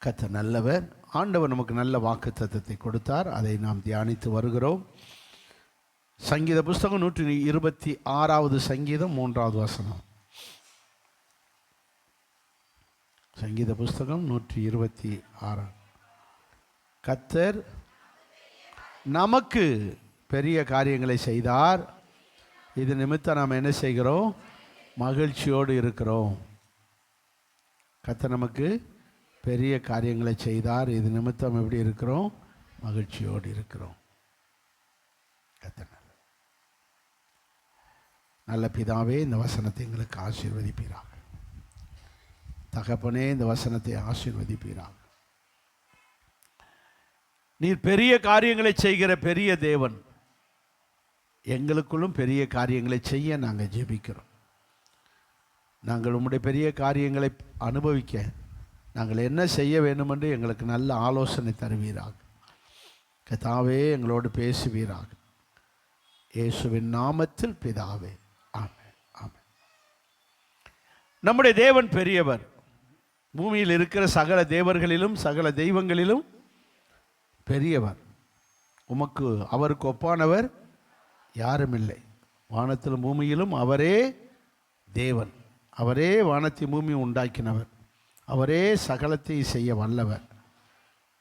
கர்த்தர் நல்லவர். ஆண்டவர் நமக்கு நல்ல வாக்குத்தத்தத்தை கொடுத்தார். அதை நாம் தியானித்து வருகிறோம். சங்கீத புஸ்தகம் 126வது சங்கீதம் 3வது வசனம். சங்கீத புஸ்தகம் 126. கர்த்தர் நமக்கு பெரிய காரியங்களை செய்தார். இது நிமித்தம் நாம் என்ன செய்கிறோம்? மகிழ்ச்சியோடு இருக்கிறோம். கர்த்தர் நமக்கு பெரிய காரியங்களை செய்தார். இது நிமித்தம் எப்படி இருக்கிறோம்? மகிழ்ச்சியோடு இருக்கிறோம். கர்த்தர் நல்ல பிதாவே, இந்த வசனத்தை எங்களுக்கு ஆசீர்வதிப்பீராக. தகப்பனே, இந்த வசனத்தை ஆசீர்வதிப்பீராக. நீர் பெரிய காரியங்களை செய்கிற பெரிய தேவன். எங்களுக்குள்ளும் பெரிய காரியங்களை செய்ய நாங்கள் ஜெபிக்கிறோம். நாங்கள் உம்முடைய பெரிய காரியங்களை அனுபவிக்க நாங்கள் என்ன செய்ய வேண்டும் என்று எங்களுக்கு நல்ல ஆலோசனை தருவீராக. கர்த்தாவே, எங்களோடு பேசுவீராக. இயேசுவின் நாமத்தில் பிதாவே, ஆமென், ஆமென். நம்முடைய தேவன் பெரியவர். பூமியில் இருக்கிற சகல தேவர்களிலும் சகல தெய்வங்களிலும் பெரியவர். உமக்கு அவருக்கு ஒப்பானவர் யாரும் இல்லை. வானத்திலும் பூமியிலும் அவரே தேவன். அவரே வானத்தை பூமி உண்டாக்கினவர். அவரே சகலத்தை செய்ய வல்லவர்.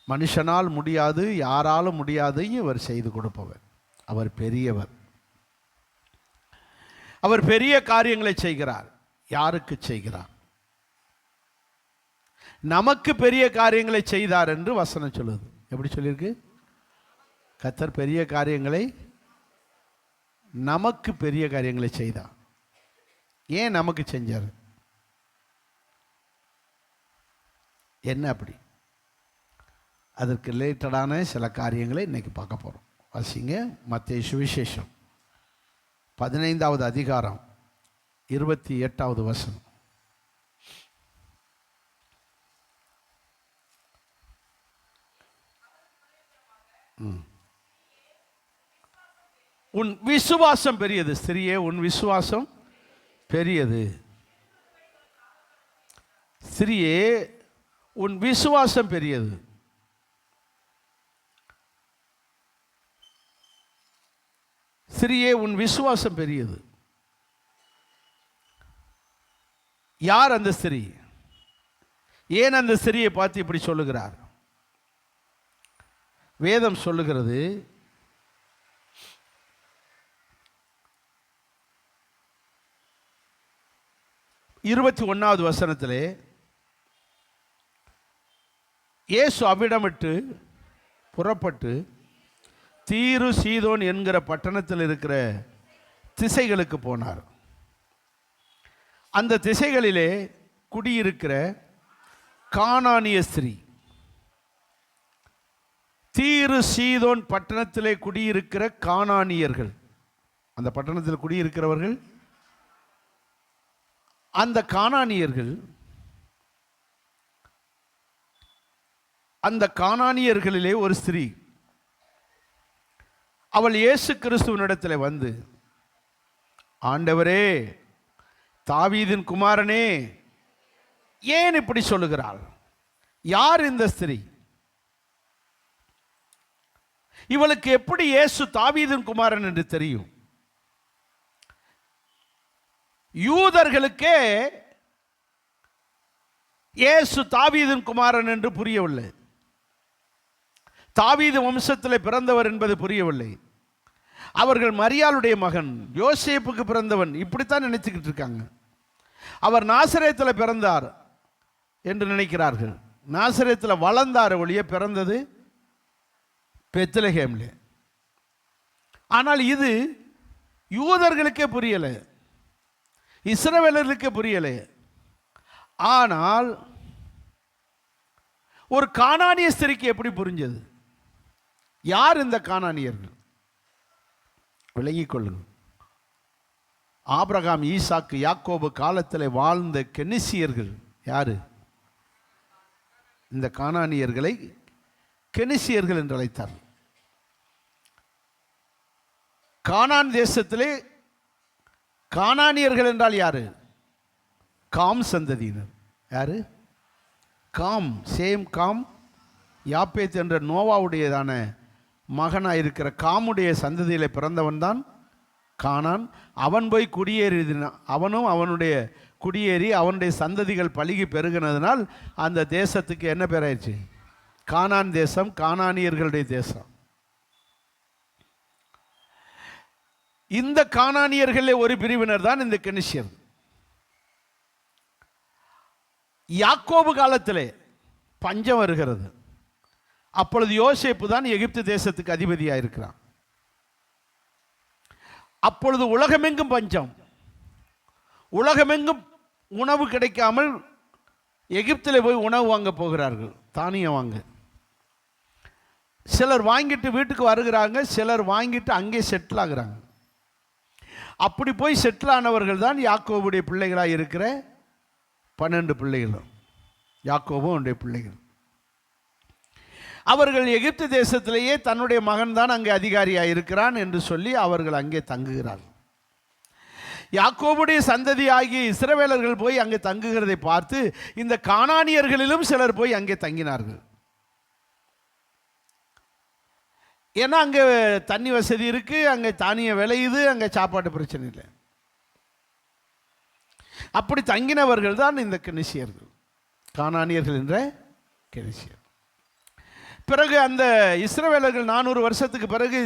மனுஷனால் முடியாது, யாராலும் முடியாது இவர் செய்து கொடுப்பவர். அவர் பெரியவர். அவர் பெரிய காரியங்களை செய்கிறார். யாருக்கு செய்கிறார்? நமக்கு பெரிய காரியங்களை செய்தார் என்று வசனம் சொல்லுது. எப்படி சொல்லியிருக்கு? கர்த்தர் பெரிய காரியங்களை, நமக்கு பெரிய காரியங்களை செய்தார். ஏன் நமக்கு செஞ்சார்? என்ன அப்படி? அதற்கு ரிலேட்டடான சில காரியங்களை இன்னைக்கு பார்க்க போகிறோம். வாசிங்க, மத்தேயு சுவிசேஷம் 15வது அதிகாரம் 28வது வசனம். உன் விசுவாசம் பெரியது. ஸ்திரியே, உன் விசுவாசம் பெரியது. ஸ்திரியே, உன் விசுவாசம் பெரியது. ஸ்திரியே, உன் விசுவாசம் பெரியது. யார் அந்த ஸ்திரீ? ஏன் அந்த ஸ்திரியை பார்த்து இப்படி சொல்லுகிறார்? வேதம் சொல்லுகிறது, 21வது வசனத்திலே, இயேசு அவ்விடமிட்டு புறப்பட்டு தீரு சீதோன் என்கிற பட்டணத்தில் இருக்கிற திசைகளுக்கு போனார். அந்த திசைகளிலே குடியிருக்கிற கானானிய ஸ்திரீ, தீரு சீதோன் பட்டணத்திலே குடியிருக்கிற கானானியர்கள், அந்த பட்டணத்தில் குடியிருக்கிறவர்கள், அந்த கானானியர்கள், அந்த கானானியர்களிலே ஒரு ஸ்திரீ, அவள் இயேசு கிறிஸ்துவினிடத்தில் வந்து, ஆண்டவரே, தாவீதின் குமாரனே, ஏன் இப்படி சொல்லுகிறாள்? யார் இந்த ஸ்திரீ? இவளுக்கு எப்படி இயேசு தாவீதின் குமாரன் என்று தெரியும்? யூதர்களுக்கே இயேசு தாவீதின் குமாரன் என்று புரியவில்லை. தாவீது வம்சத்தில் பிறந்தவர் என்பது புரியவில்லை. அவர்கள் மரியாளுடைய மகன், யோசேப்புக்கு பிறந்தவன், இப்படித்தான் நினைச்சுக்கிட்டு இருக்காங்க. அவர் நாசரேத்தில் பிறந்தார் என்று நினைக்கிறார்கள். நாசரேத்தில் வளர்ந்தார் ஒழிய பிறந்தது பெத்லகேம்ல. ஆனால் இது யூதர்களுக்கே புரியலை, இஸ்ரவேலர்களுக்கே புரியலை. ஆனால் ஒரு கானானிய ஸ்திரீக்கு எப்படி புரிஞ்சது? யார் இந்த கானானியர்கள்? விளங்கிக் கொள்ளுங்கள். ஆபிரகாம், ஈசாக்கு, யாக்கோபு காலத்தில் வாழ்ந்த கெனிசியர்கள். யாரு இந்த கானானியர்களை? கெனிசியர்கள் என்று அழைத்தார். கானான் தேசத்திலே கானானியர்கள் என்றால் யாரு? காம் சந்ததியினர். யாரு? காம், சேம் காம் யாப்பேத் என்ற நோவாவுடையதான மகனாக இருக்கிற காமுடைய சந்ததியில் பிறந்தவன் தான் கானான். அவன் போய் குடியேறினான். அவனும் அவனுடைய குடியேறி அவனுடைய சந்ததிகள் பலுகி பெருகினதுனால் அந்த தேசத்துக்கு என்ன பேராயிடுச்சு? கானான் தேசம், கானானியர்களுடைய தேசம். இந்த கானானியர்களே ஒரு பிரிவினர் தான் இந்த கெனிசியர். யாக்கோபு காலத்திலே பஞ்சம் வருகிறது. அப்பொழுது யோசேப்பு தான் எகிப்து தேசத்துக்கு அதிபதியாக இருக்கிறான். அப்பொழுது உலகமெங்கும் பஞ்சம், உலகமெங்கும் உணவு கிடைக்காமல் எகிப்தில் போய் உணவு வாங்க போகிறார்கள், தானியம் வாங்க. சிலர் வாங்கிட்டு வீட்டுக்கு வருகிறாங்க, சிலர் வாங்கிட்டு அங்கே செட்டில் ஆகுறாங்க. அப்படி போய் செட்டில் ஆனவர்கள் தான் யாக்கோபுடைய பிள்ளைகளாக இருக்கிற 12 பிள்ளைகளும், யாக்கோபும் அவனுடைய பிள்ளைகள். அவர்கள் எகிப்து தேசத்திலேயே தன்னுடைய மகன் தான் அங்கே அதிகாரியாக இருக்கிறான் என்று சொல்லி அவர்கள் அங்கே தங்குகிறார்கள். யாக்கோபுடைய சந்ததி ஆகிய இஸ்ரவேலர்கள் போய் அங்கே தங்குகிறதை பார்த்து இந்த கானானியர்களிலும் சிலர் போய் அங்கே தங்கினார்கள். ஏன்னா அங்கே தண்ணி வசதி இருக்கு, அங்கே தானியம் விளையுது, அங்கே சாப்பாட்டு பிரச்சனை இல்லை. அப்படி தங்கினவர்கள் தான் இந்த கெனிசியர்கள், கானானியர்கள் என்ற கெனிசியர். பிறகு அந்த இஸ்ரவேலர்கள் 400 வருஷத்துக்கு பிறகு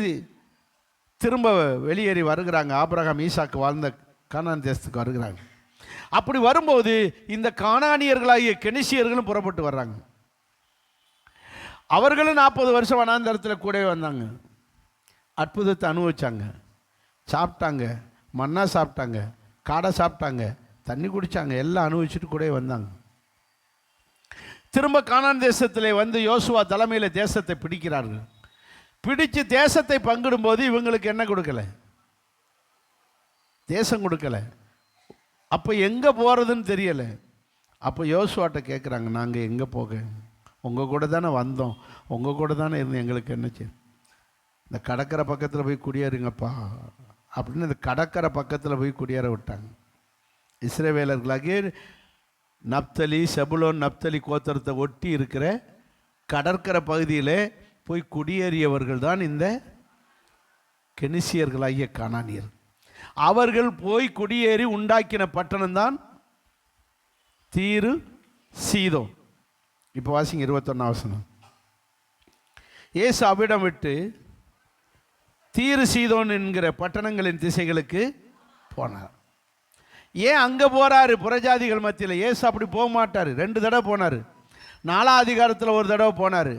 திரும்ப வெளியேறி வருகிறாங்க. ஆபிரகாம் ஈசாக்கு வாழ்ந்த கானான் தேசத்துக்கு வருகிறாங்க. அப்படி வரும்போது இந்த கானானியர்களாகிய கெனிசியர்களும் புறப்பட்டு வர்றாங்க. அவர்களும் 40 வருஷம் வனாந்தரத்தில் கூடவே வந்தாங்க. அற்புதத்தை அனுபவிச்சாங்க, சாப்பிட்டாங்க, மன்னா சாப்பிட்டாங்க, காடை சாப்பிட்டாங்க, தண்ணி குடித்தாங்க, எல்லாம் அனுபவிச்சுட்டு கூட வந்தாங்க. திரும்ப கானான் தேசத்தில் வந்து யோசுவா தலைமையில் தேசத்தை பிடிக்கிறார்கள். பிடிச்சு தேசத்தை பங்கிடும்போது இவங்களுக்கு என்ன கொடுக்கல? தேசம் கொடுக்கல. அப்போ எங்கே போகிறதுன்னு தெரியலை. அப்போ யோசுவாட்ட கேட்குறாங்க, நாங்கள் எங்கே போக? உங்கள் கூட தானே வந்தோம், உங்கள் கூட தானே இருந்தோம், எங்களுக்கு என்ன செய்யும்? இந்த கடற்கரை பக்கத்தில் போய் குடியேறுங்கப்பா அப்படின்னு இந்த கடற்கரை பக்கத்தில் போய் குடியேற விட்டாங்க. இஸ்ரவேலர்களாகிய நப்தலி, செபுலோன், நப்தலி கோத்திரத்தை ஒட்டி இருக்கிற கடற்கரை பகுதியில் போய் குடியேறியவர்கள் தான் இந்த கெனிசியர்களாகிய கானானியர். அவர்கள் போய் குடியேறி உண்டாக்கின பட்டணம் தான் தீரு, சீதோன். இப்போ வாசிங்க 21 வசனம். இயேசு அவ்விடம் விட்டு தீரு, சீதோன் என்கிற பட்டணங்களின் திசைகளுக்கு போனார். ஏன் அங்கே போகிறாரு? புறஜாதிகள் மத்தியில். இயேசு அப்படி போக மாட்டார். 2 தடவை போனார். 4ஆம் அதிகாரத்தில் ஒரு தடவை போனார்.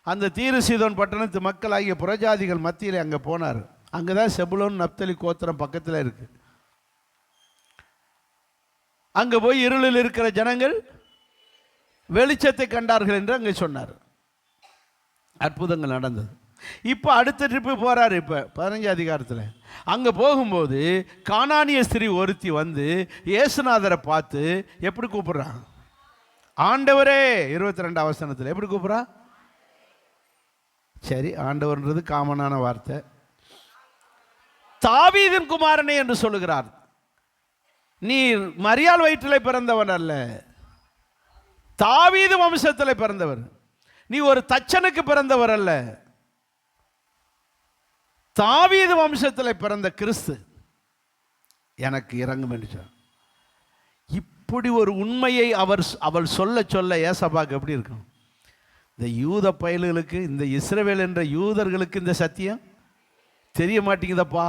அந்த தீரு, சீதோன் பட்டணத்து மக்கள் ஆகிய புறஜாதிகள் மத்தியில் அங்கே போனார். அங்கே தான் செபுலோன், நப்தலி கோத்திரம் பக்கத்தில் இருக்கு. அங்கே போய் இருளில் இருக்கிற ஜனங்கள் வெளிச்சத்தை கண்டார்கள் என்று அங்கே சொன்னார். அற்புதங்கள் நடந்தது. இப்போ அடுத்த ட்ரிப்பு போகிறாரு. இப்போ 15ஆம் அதிகாரத்தில் அங்கே போகும்போது கானானிய ஸ்திரீ ஒருத்தி வந்து இயேசுநாதரை பார்த்து எப்படி கூப்பிட்றான்? ஆண்டவரே. 22ஆம் வசனத்தில் எப்படி கூப்பிட்றா? சரி, ஆண்டவர்ன்றது காமனான வார்த்தை. தாவீதின் குமாரனே என்று சொல்லுகிறார். நீ மரியாள் வயிற்றிலே பிறந்தவன் அல்ல, தாவீது வம்சத்தில் பிறந்தவர். நீ ஒரு தச்சனுக்கு பிறந்தவர் அல்ல, தாவீது வம்சத்தில் பிறந்த கிறிஸ்து எனக்கு இறங்கும் என்று சொன்னார். இப்படி ஒரு உண்மையை அவள் சொல்ல சொல்ல ஏசப்பாக்கு எப்படி இருக்கும்? இந்த யூத பயல்களுக்கு, இந்த இஸ்ரவேல் என்ற யூதர்களுக்கு இந்த சத்தியம் தெரிய மாட்டேங்குதப்பா.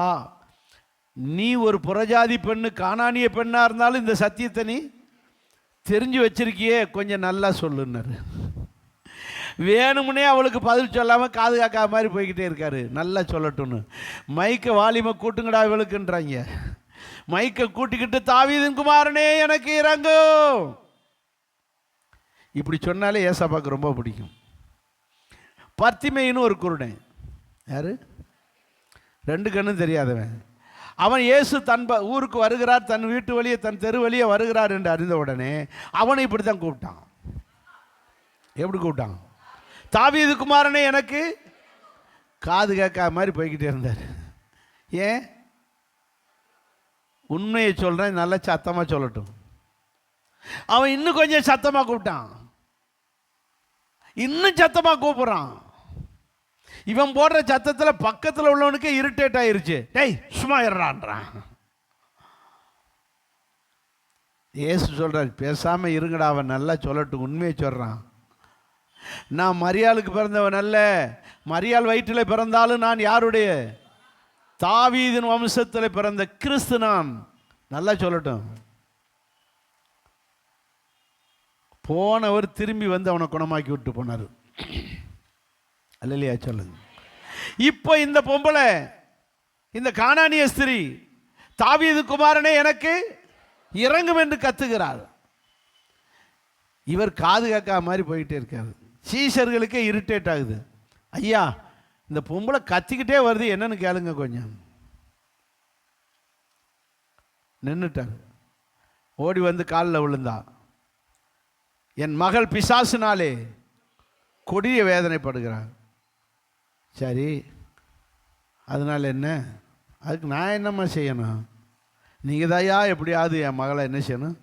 நீ ஒரு புறஜாதி பெண்ணு, கானானிய பெண்ணாக இருந்தாலும் இந்த சத்தியத்தை நீ தெரிஞ்சு வச்சிருக்கியே, கொஞ்சம் நல்லா சொல்லுன்னாரு. வேணும்னே அவளுக்கு பதில் சொல்லாமல் காது காக்கா மாதிரி போய்கிட்டே இருக்காரு. நல்லா சொல்லட்டும்னு மைக்கை வாலிமை கூட்டுங்கடா இவளுக்குன்றாங்க. மைக்கை கூட்டிக்கிட்டு தாவீதின் குமாரனே எனக்கு இறங்கும் இப்படி சொன்னாலே ஏசப்பாக்கு ரொம்ப பிடிக்கும். பர்த்திமேயின்னு ஒரு குருடன், யாரு? 2 கண்ணும் தெரியாதவன். அவன் இயேசு தன் ஊருக்கு வருகிறார், தன் வீட்டு வழியே, தன் தெரு வழியே வருகிறார் என்று அறிந்த உடனே அவனை இப்படி தான் கூப்பிட்டான். எப்படி கூப்பிட்டான்? தாவீது குமாரனே எனக்கு. காது கேட்கா மாதிரி போய்கிட்டே இருந்தார். ஏன்? உண்மையை சொல்கிறேன், நல்லா சத்தமாக சொல்லட்டும். அவன் இன்னும் கொஞ்சம் சத்தமாக கூப்பிட்டான். இன்னும் சத்தமா கூப்பிடுறான். இவன் போடுற சத்தத்தில் பக்கத்தில் உள்ளவனுக்கு இரிட்டேட் ஆயிருச்சு. டேய் சும்மா இருறான்றான். ஏசு சொல்றார், பேசாம இருங்கடா, அவன் நல்லா சொல்லட்டும், உண்மையை சொல்றான். நான் மரியாளுக்கு பிறந்தவன் அல்ல, மரியாள் வயிற்றில் பிறந்தாலும் நான் யாருடைய? தாவீதின் வம்சத்தில் பிறந்த கிறிஸ்து நான். நல்லா சொல்லட்டும். போனவர் திரும்பி வந்து அவனை குணமாக்கி விட்டு போனார். அல்லையா சொல்லுங்க. இப்போ இந்த பொம்பளை, இந்த கானானிய ஸ்திரீ, தாவீது குமாரனே எனக்கு இறங்கும் என்று கத்துகிறார். இவர் காது கேட்கா மாதிரி போயிட்டே இருக்காரு. சீஷர்களுக்கே இரிட்டேட் ஆகுது. ஐயா, இந்த பொம்பளை கத்திக்கிட்டே வருது, என்னன்னு கேளுங்க கொஞ்சம். நின்றுட்டார். ஓடி வந்து காலில் விழுந்தா. என் மகள் பிசாசினாலே கொடிய வேதனைப்படுகிறார். சரி, அதனால் என்ன? அதுக்கு நான் என்னம்மா செய்யணும்? நீங்கள் தாயா எப்படியாவது என் மகளை என்ன செய்யணும்?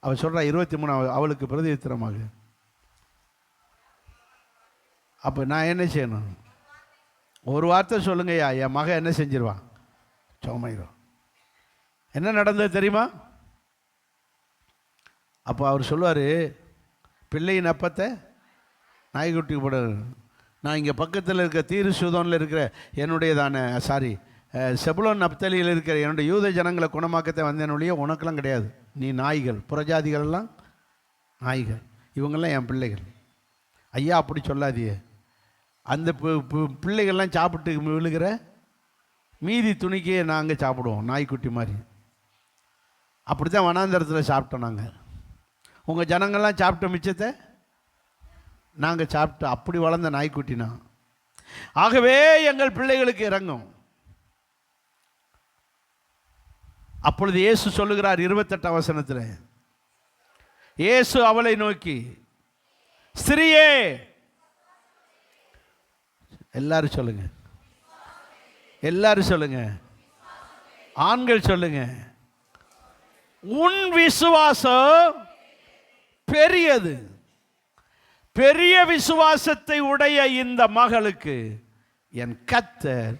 அவள் சொல்கிறா 23 அவளுக்கு பிரதித்திரமாக. அப்போ நான் என்ன செய்யணும்? ஒரு வார்த்தை சொல்லுங்கய்யா, என் மகன் என்ன செஞ்சிருவான்? சோமாயிரும். என்ன நடந்தது தெரியுமா? அப்போ அவர் சொல்லுவார், பிள்ளையின் அப்பத்தை நாய்க்குட்டிக்கு போட. நான் இங்கே பக்கத்தில் இருக்க தீரு சூதோனில் இருக்கிற என்னுடையதான செபுலோன் நப்தலியில் இருக்கிற என்னுடைய யூத ஜனங்களை குணமாக்கத்தை வந்தேனுடைய உனக்கெல்லாம் கிடையாது. நீ நாய்கள், புறஜாதிகளெல்லாம் நாய்கள், இவங்கெல்லாம் என் பிள்ளைகள். ஐயா அப்படி சொல்லாதியே. அந்த பிள்ளைகள்லாம் சாப்பிட்டு விழுகிற மீதி துணிக்கே நாங்கள் சாப்பிடுவோம், நாய்க்குட்டி மாதிரி. அப்படி தான் வனாந்தரத்தில் சாப்பிட்டோம் நாங்கள். உங்கள் ஜனங்கள்லாம் சாப்பிட்ட மிச்சத்தை நாங்கள் சாப்பிட்டு அப்படி வளர்ந்த நாய்க்குட்டினா. ஆகவே எங்கள் பிள்ளைகளுக்கு இறங்கும். அப்பொழுது இயேசு சொல்லுகிறார் 28 வசனத்தில், இயேசு அவளை நோக்கி, ஸ்திரியே, எல்லாரும் சொல்லுங்க, எல்லாரும் சொல்லுங்க, ஆண்கள் சொல்லுங்க, உன் விசுவாசம் பெரியது. பெரிய விசுவாசத்தை உடைய இந்த மகளுக்கு என் கர்த்தர்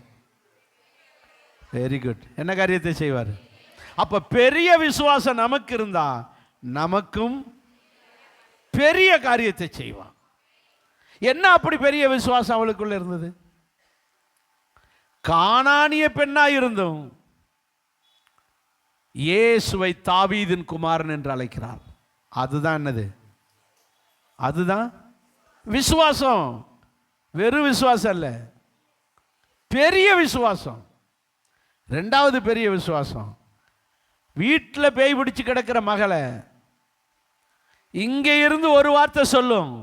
வெரி குட் என்ன காரியத்தை செய்வார்? அப்ப பெரிய விசுவாசம் நமக்கு இருந்தா நமக்கும் பெரிய காரியத்தை செய்வான். என்ன அப்படி பெரிய விசுவாசம் அவளுக்குள்ள இருந்தது? கானானிய பெண்ணா இருந்தும் இயேசுவை தாவீதின் குமாரன் என்று அழைக்கிறார். அதுதான் என்னது? அதுதான் விசுவாசம். வெறும் விசுவாசம் அல்ல, பெரிய விசுவாசம். ரெண்டாவது பெரிய விசுவாசம், வீட்டில் பேய் பிடிச்சு கிடக்கிற மகளை இங்கே இருந்து ஒரு வார்த்தை சொல்லும்,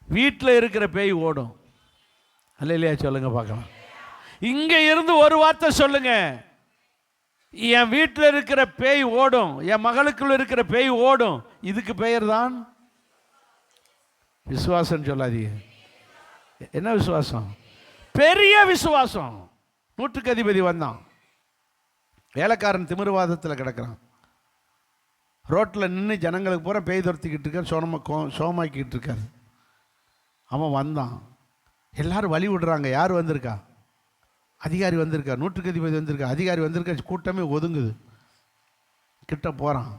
வீட்டில் இருக்கிற பேய் ஓடும். அல்ல இல்லையா சொல்லுங்க பார்க்கலாம். இங்கே இருந்து ஒரு வார்த்தை சொல்லுங்க, என் வீட்டில் இருக்கிற பேய் ஓடும், என் மகளுக்குள்ள இருக்கிற பேய் ஓடும். இதுக்கு பெயர் தான் விசுவாசம். சொல்லாதீங்க. என்ன விசுவாசம்? பெரிய விசுவாசம். நூற்றுக்கு அதிபதி வந்தான், வேலைக்காரன் திமிர்வாதத்தில் கிடக்கிறான், ரோட்டில் நின்று ஜனங்களுக்கு பூரா பேய் துரத்திக்கிட்டு இருக்கார், சோமாக்கிட்டு இருக்கார். அவன் வந்தான், எல்லாரும் வழி விடுறாங்க. யார் வந்திருக்கா? அதிகாரி வந்திருக்கா, நூற்றுக்கு அதிபதி வந்திருக்கா, அதிகாரி வந்திருக்கா. கூட்டமே ஒதுங்குது. கிட்ட போகிறான்,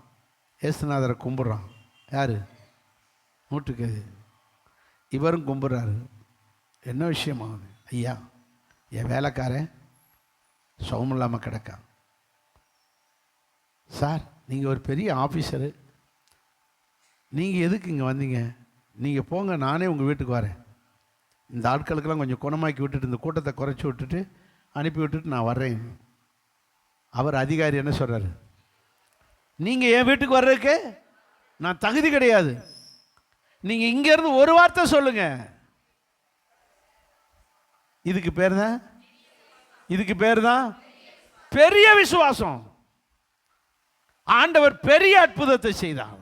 ஏசுநாதரை கும்பிட்றான். யார்? நூற்றுக்கு இவரும் கும்பிட்றாரு. என்ன விஷயமா? ஐயா, என் வேலைக்காரன் சௌம் இல்லாமல் கிடக்கான். சார், நீங்கள் ஒரு பெரிய ஆஃபீஸரு, நீங்கள் எதுக்கு இங்கே வந்தீங்க? நீங்கள் போங்க, நானே உங்கள் வீட்டுக்கு வரேன். இந்த ஆட்களுக்கெல்லாம் கொஞ்சம் குணமாக்கி விட்டுட்டு, இந்த கூட்டத்தை குறைச்சி விட்டுட்டு அனுப்பி விட்டுட்டு நான் வர்றேன். அவர் அதிகாரி என்ன சொல்கிறாரு? நீங்கள் என் வீட்டுக்கு வர்றதுக்கு நான் தகுதி கிடையாது. நீங்கள் இங்கேருந்து ஒரு வார்த்தை சொல்லுங்க. இதுக்கு பேர் தான், இதுக்கு பேர் தான் பெரிய விசுவாசம். ஆண்டவர் பெரிய அற்புதத்தை செய்தார்.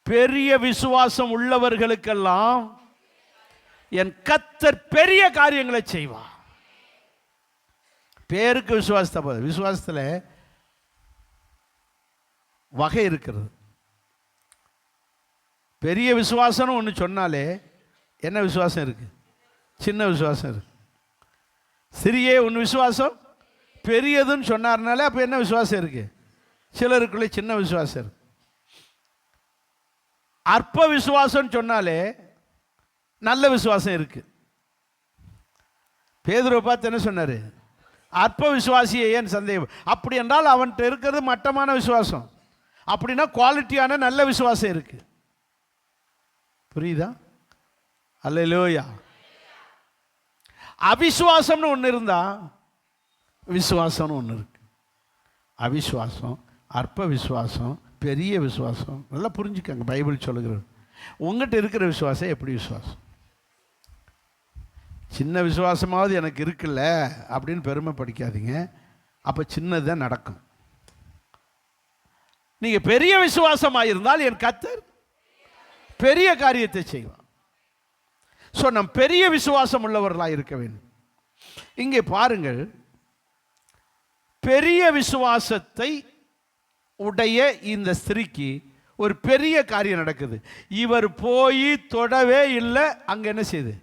பெரிய விசுவாசம் உள்ளவர்களுக்கெல்லாம் என் கர்த்தர் பெரிய காரியங்களை செய்வார். பேருக்கு விசுவாசத்தை போது. விசுவாசத்தில் வகை இருக்கிறது. பெரிய விசுவாசம்னு ஒன்று சொன்னாலே என்ன விசுவாசம் இருக்குது? சின்ன விசுவாசம் இருக்குது. சிறிய உன் விசுவாசம் பெரியதுன்னு சொன்னார்னாலே அப்போ என்ன விசுவாசம் இருக்குது? சிலருக்குள்ளே சின்ன விசுவாசம் இருக்கு. அற்ப விசுவாசம் சொன்னாலே நல்ல விசுவாசம் இருக்கு. பேதுருவை பார்த்து என்ன சொன்னார்? அற்ப விசுவாசியை ஏன் சந்தேகம்? அப்படி என்றால் அவன்கிட்ட இருக்கிறது மட்டமான விசுவாசம். அப்படின்னா குவாலிட்டியான நல்ல விசுவாசம் இருக்கு. புரியுதா? அல்லேலூயா. அவிசுவாசம்னு ஒன்று இருந்தா விசுவாசம்னு ஒன்று இருக்கு. அவிசுவாசம், அற்ப விசுவாசம், பெரிய விசுவாசம். நல்லா புரிஞ்சுக்கங்க. பைபிள் சொல்லுகிறது. உங்கள்கிட்ட இருக்கிற விசுவாசம் எப்படி விசுவாசம்? சின்ன விசுவாசமாவது எனக்கு இருக்குல்ல அப்படின்னு பெருமை படிக்காதீங்க. அப்போ சின்னதுதான் நடக்கும். நீங்கள் பெரிய விசுவாசமாக இருந்தால் என் கர்த்தர் பெரிய காரியத்தை செய்வார். ஸோ நம் பெரிய விசுவாசம் உள்ளவர்களாக இருக்க வேண்டும். இங்கே பாருங்கள், பெரிய விசுவாசத்தை உடைய இந்த ஸ்திரீக்கு ஒரு பெரிய காரியம் நடக்குது. இவர் போய் தொடவே இல்லை, அங்கே என்ன செய்யுது?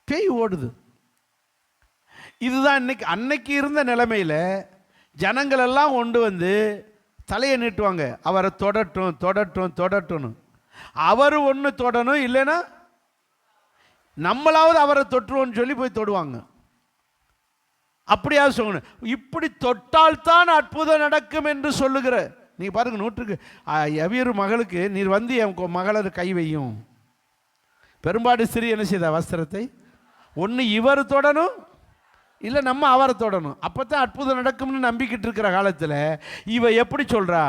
பேய் ஓடுது. இதுதான் இன்னைக்கு அன்னைக்கு இருந்த நிலைமையில் ஜனங்கள் எல்லாம் கொண்டு வந்து தலையை நீட்டுவாங்க, அவரை தொடட்டும் தொடட்டும் தொடட்டும்னு. அவர் ஒன்று தொடணும், இல்லைன்னா நம்மளாவது அவரை தொற்றுவோன்னு சொல்லி போய் தொடுவாங்க. அப்படியாவது சொல்லணும். இப்படி தொட்டால்தான் அற்புதம் நடக்கும் என்று சொல்லுகிற நீ பாருங்க. நூற்றுக்கு எவ்வீரு மகளுக்கு நீர் வந்து என் மகளர் கை வையும். பெரும்பாடு ஸ்திரீ என்ன செய்த? வஸ்திரத்தை ஒன்று இவர் தொடணும், இல்லை நம்ம அவரை தொடணும். அப்போ தான் அற்புதம் நடக்கும்னு நம்பிக்கிட்டு இருக்கிற காலத்தில் இவ எப்படி சொல்கிறா?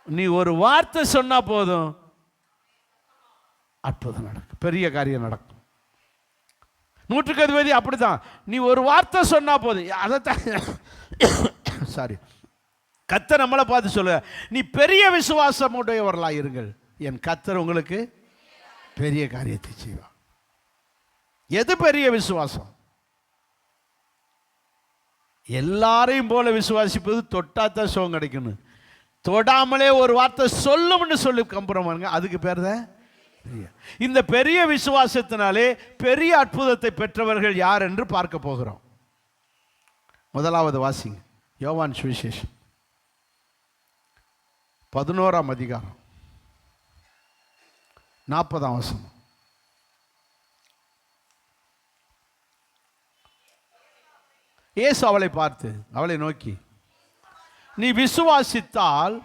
நீ ஒரு வார்த்தை சொன்னால் போதும் அற்புதம் நடக்கும், பெரிய காரியம் நடக்கும். நூற்றுக்கு அதிபதி அப்படிதான். நீ ஒரு வார்த்தை சொன்னா போதும். அதைத்தான் சாரி கர்த்தர் நம்மளை பார்த்து சொல்ல, நீ பெரிய விசுவாசம் உடையவர்களாக இருங்கள், என் கர்த்தர் உங்களுக்கு பெரிய காரியத்தை செய்வார். எது பெரிய விசுவாசம்? எல்லாரையும் போல விசுவாசிப்பது தொட்டாத்தான் சுகம் கிடைக்கணும். தொடாமலே ஒரு வார்த்தை சொல்லும்னு சொல்லி கம்புறமாங்க, அதுக்கு பேர் தான். இந்த பெரிய விசுவாசத்தினாலே பெரிய அற்புதத்தை பெற்றவர்கள் யார் என்று பார்க்க போகிறோம். முதலாவது வாசிங்க, யோவான் சுவிசேஷம் 11ஆம் அதிகாரம் 40ஆம் வசனம். இயேசு அவளை பார்த்து, அவளை நோக்கி, நீ விசுவாசித்தால்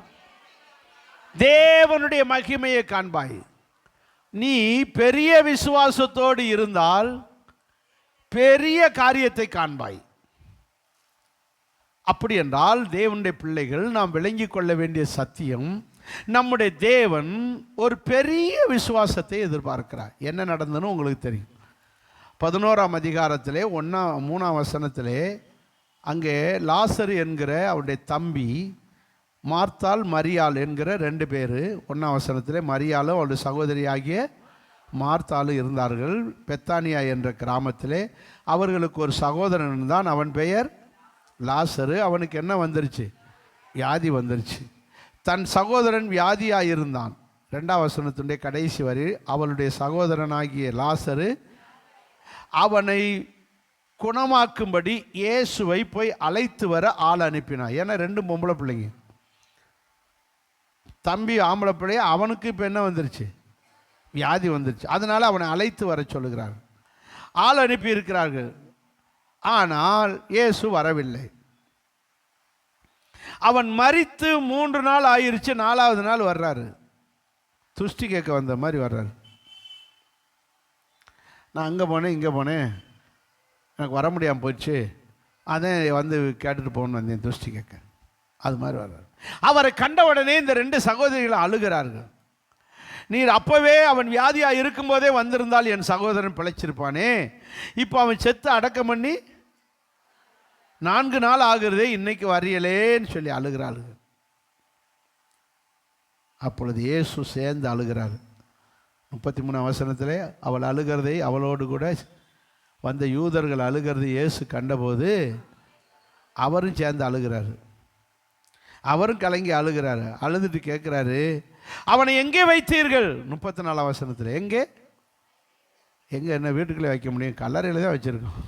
தேவனுடைய மகிமையை காண்பாய். நீ பெரிய விசுவாசத்தோடு இருந்தால் பெரிய காரியத்தை காண்பாய். அப்படி என்றால் தேவனுடைய பிள்ளைகள் நாம் விளங்கிக் கொள்ள வேண்டிய சத்தியம், நம்முடைய தேவன் ஒரு பெரிய விசுவாசத்தை எதிர்பார்க்கிறார். என்ன நடந்ததுன்னு உங்களுக்கு தெரியும். 11ஆம் அதிகாரத்திலே 3ஆம் வசனத்திலே அங்கே லாசரு என்கிற அவருடைய தம்பி, மார்த்தாள் மரியாள் என்கிற 2 பேர் 1ஆம் வசனத்திலே மரியாளும் அவருடைய சகோதரி ஆகிய மார்த்தாளும் இருந்தார்கள். பெத்தானியா என்ற கிராமத்திலே அவர்களுக்கு ஒரு சகோதரன் தான், அவன் பெயர் லாசரு. அவனுக்கு என்ன வந்துருச்சு? வியாதி வந்துருச்சு. தன் சகோதரன் வியாதியாக இருந்தான். 2ஆம் வசனத்துடைய கடைசி வரை அவளுடைய சகோதரனாகிய லாசரு அவனை குணமாக்கும்படி இயேசுவை போய் அழைத்து வர ஆள் அனுப்பினான். ஏன்னா 2 பொம்பளை பிள்ளைங்க, தம்பி ஆம்பளை பிள்ளைய, அவனுக்கு இப்போ என்ன வந்துருச்சு? வியாதி வந்துருச்சு. அதனால் அவனை அழைத்து வர சொல்லுகிறார். ஆள் அனுப்பி இருக்கிறார்கள். ஆனால் இயேசு வரவில்லை. அவன் மரித்து 3 நாள் ஆயிருச்சு. 4ஆவது நாள் வர்றாரு. துஷ்டி கேட்க வந்த மாதிரி வர்றாரு. நான் அங்கே போனேன், இங்கே போனேன், எனக்கு வர முடியாமல் போயிடுச்சு, அதே வந்து கேட்டுட்டு போகணுன்னு வந்தேன் துஷ்டி கேட்க. அது மாதிரி வர்றாரு. அவரை கண்ட உடனே இந்த 2 சகோதரிகள் அழுகிறார்கள். நீர் அப்பவே அவன் வியாதியாக இருக்கும்போதே வந்திருந்தால் என் சகோதரன் பிழைச்சிருப்பானே, இப்போ அவன் செத்து அடக்கம் பண்ணி 4 நாள் ஆகுறதே, இன்னைக்கு வரையலேன்னு சொல்லி அழுகிறார்கள். அப்பொழுது இயேசு சேர்ந்து அழுகிறார். 33ஆம் வசனத்திலே அவள் அழுகிறதை, அவளோடு கூட வந்த யூதர்கள் அழுகிறது இயேசு கண்டபோது அவரும் சேர்ந்து அழுகிறாரு. அவரும் கலங்கி அழுகிறாரு. அழுதுட்டு கேட்குறாரு, அவனை எங்கே வைத்தீர்கள்? 34 வசனத்தில் எங்கே என்ன வீட்டுக்குள்ளே வைக்க முடியும்? கல்லறையில் தான் வச்சுருக்கோம்.